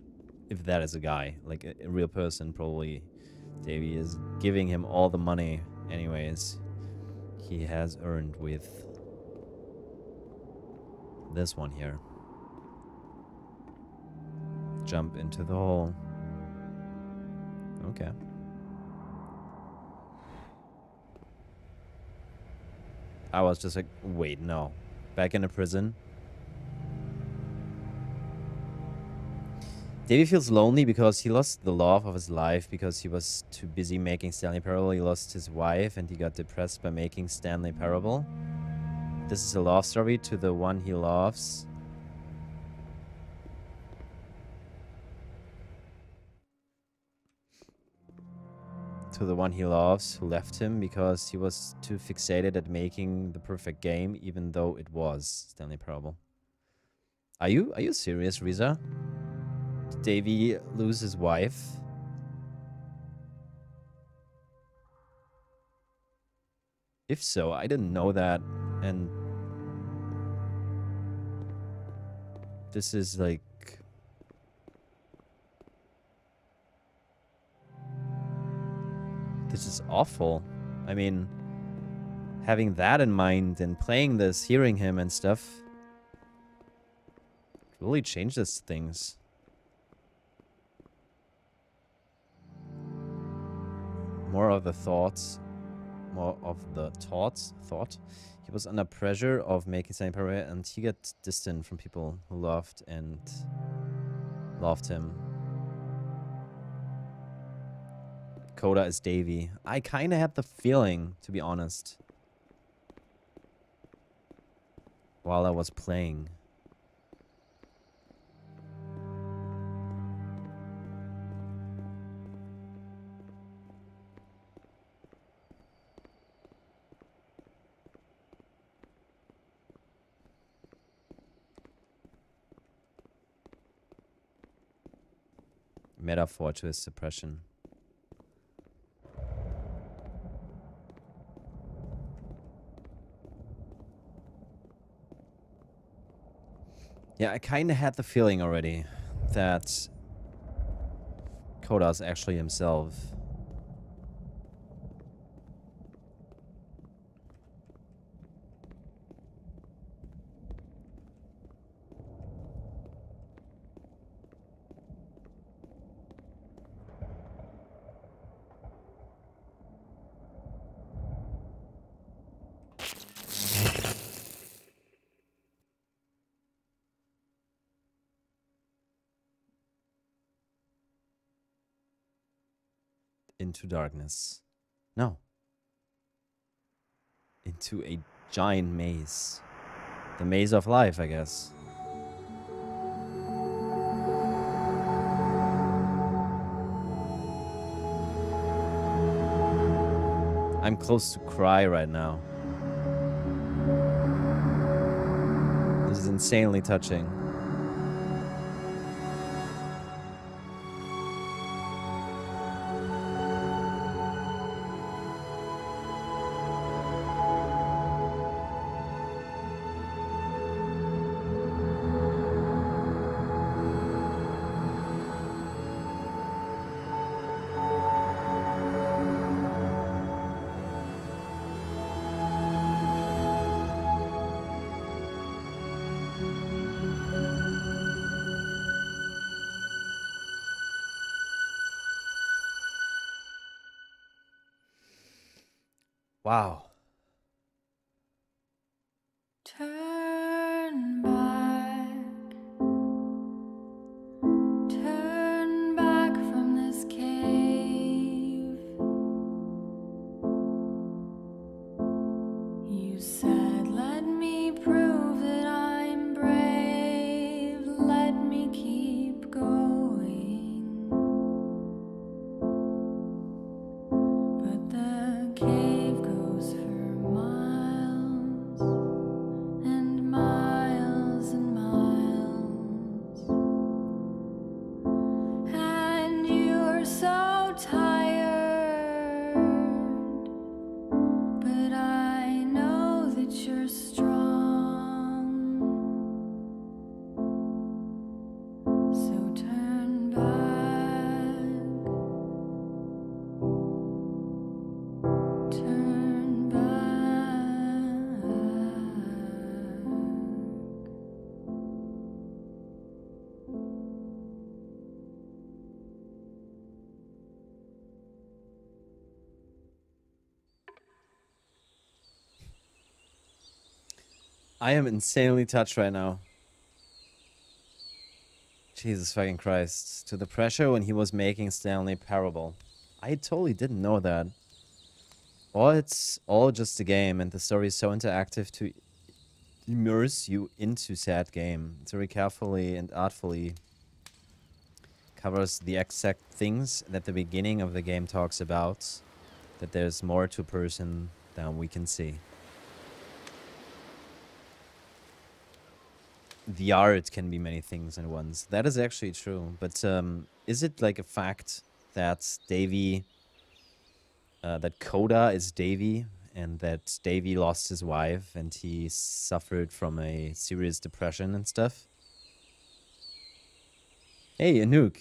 if that is a guy, like a real person, probably Davey is giving him all the money, anyways, he has earned with this one here. Jump into the hole. Okay. I was just like, wait, no. Back in the prison. Davey feels lonely because he lost the love of his life because he was too busy making Stanley Parable. He lost his wife and he got depressed by making Stanley Parable. This is a love story to the one he loves. To the one he loves, who left him because he was too fixated at making the perfect game, even though it was Stanley Parable. Are you serious, Riza? Did Davey lose his wife? If so, I didn't know that, and this is like... This is awful. I mean, having that in mind and playing this, hearing him and stuff, really changes things. More of the thoughts. More of the thought. He was under pressure of making Stanley Parable and he got distant from people who loved and loved him. Coda is Davey. I kind of had the feeling, to be honest, while I was playing. Metaphor to his depression. Yeah, I kind of had the feeling already that Coda's actually himself. Into darkness. No. Into a giant maze. The maze of life, I guess. I'm close to cry right now. This is insanely touching. Wow. Turn back from this cave. You said, let me prove that I'm brave. Let me keep going. But the cave goes for miles and miles and miles, and you're so tired, but I know that you're strong, so turn back, turn back. I am insanely touched right now. Jesus fucking Christ. To the pressure when he was making Stanley Parable. I totally didn't know that. Or it's all just a game and the story is so interactive to immerse you into said game. It very carefully and artfully covers the exact things that the beginning of the game talks about. That there's more to a person than we can see. The art can be many things at once. That is actually true. But is it like a fact that Davey, that Coda is Davey, and that Davey lost his wife and he suffered from a serious depression and stuff? Hey, Anouk.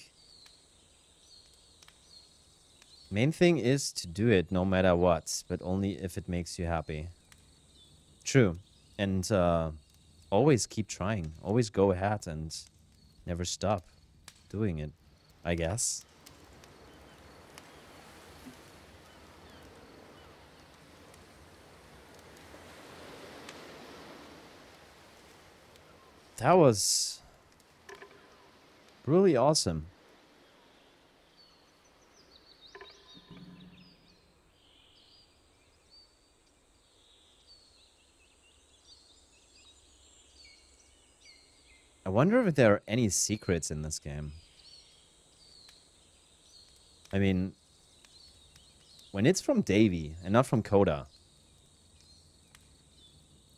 Main thing is to do it no matter what, but only if it makes you happy. True. And always keep trying. Always go ahead and never stop doing it, I guess. That was really awesome. I wonder if there are any secrets in this game. I mean, when it's from Davey and not from Coda,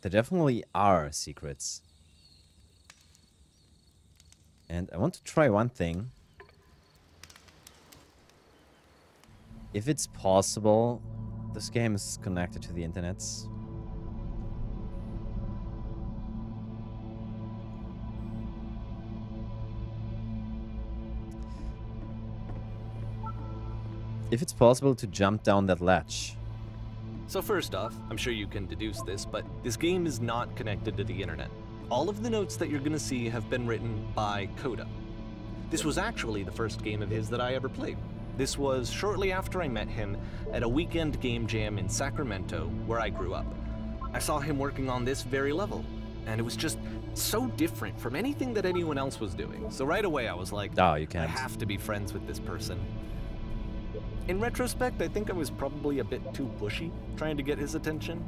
there definitely are secrets. And I want to try one thing. If it's possible, this game is connected to the internet. If it's possible to jump down that latch. So first off, I'm sure you can deduce this, but this game is not connected to the internet. All of the notes that you're gonna see have been written by Coda. This was actually the first game of his that I ever played. This was shortly after I met him at a weekend game jam in Sacramento, where I grew up. I saw him working on this very level, and it was just so different from anything that anyone else was doing. So right away I was like, oh, you can't. I have to be friends with this person. In retrospect, I think I was probably a bit too pushy, trying to get his attention.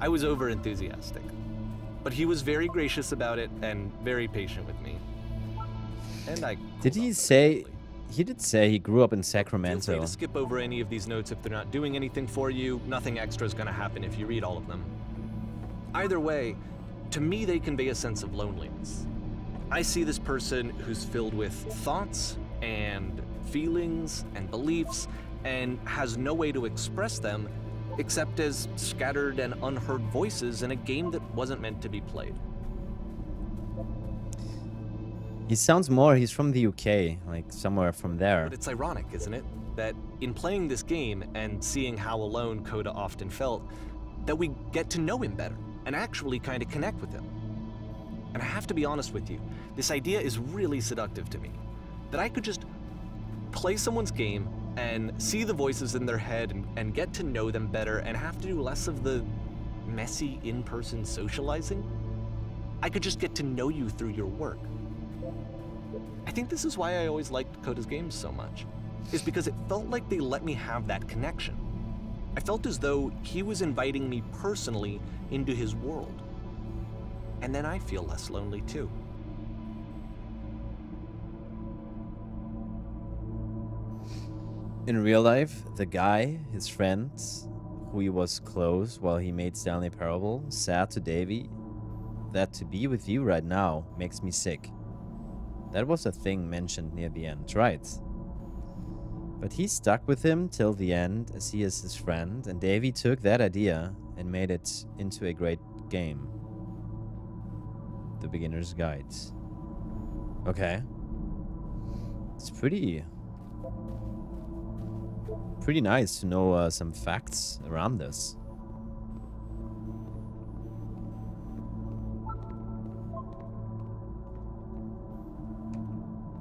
I was over-enthusiastic. But he was very gracious about it and very patient with me. And I Did he say... He did say he grew up in Feel Sacramento. free to skip over any of these notes if they're not doing anything for you. Nothing extra is going to happen if you read all of them. Either way, to me they convey a sense of loneliness. I see this person who's filled with thoughts and feelings and beliefs and has no way to express them except as scattered and unheard voices in a game that wasn't meant to be played. He sounds more, he's from the UK, like somewhere from there. But it's ironic, isn't it? That in playing this game and seeing how alone Coda often felt, that we get to know him better and actually kind of connect with him. And I have to be honest with you, this idea is really seductive to me. That I could just play someone's game and see the voices in their head and get to know them better and have to do less of the messy in-person socializing. I could just get to know you through your work. I think this is why I always liked Coda's games so much, is because it felt like they let me have that connection. I felt as though he was inviting me personally into his world. And then I feel less lonely too. In real life, the guy, his friend, who he was close while he made Stanley Parable, said to Davey that to be with you right now makes me sick. That was a thing mentioned near the end, right? But he stuck with him till the end as he is his friend, and Davey took that idea and made it into a great game. The Beginner's Guide. Okay. It's pretty nice to know some facts around this.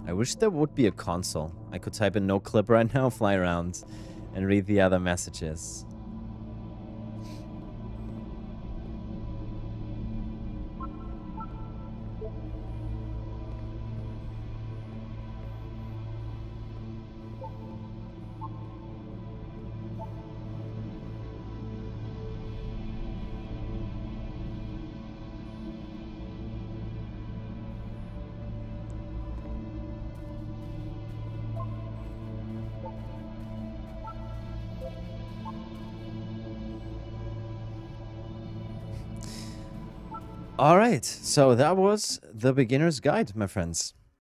I wish there would be a console. I could type in no clip right now, fly around, and read the other messages. Alright, so that was The Beginner's Guide, my friends.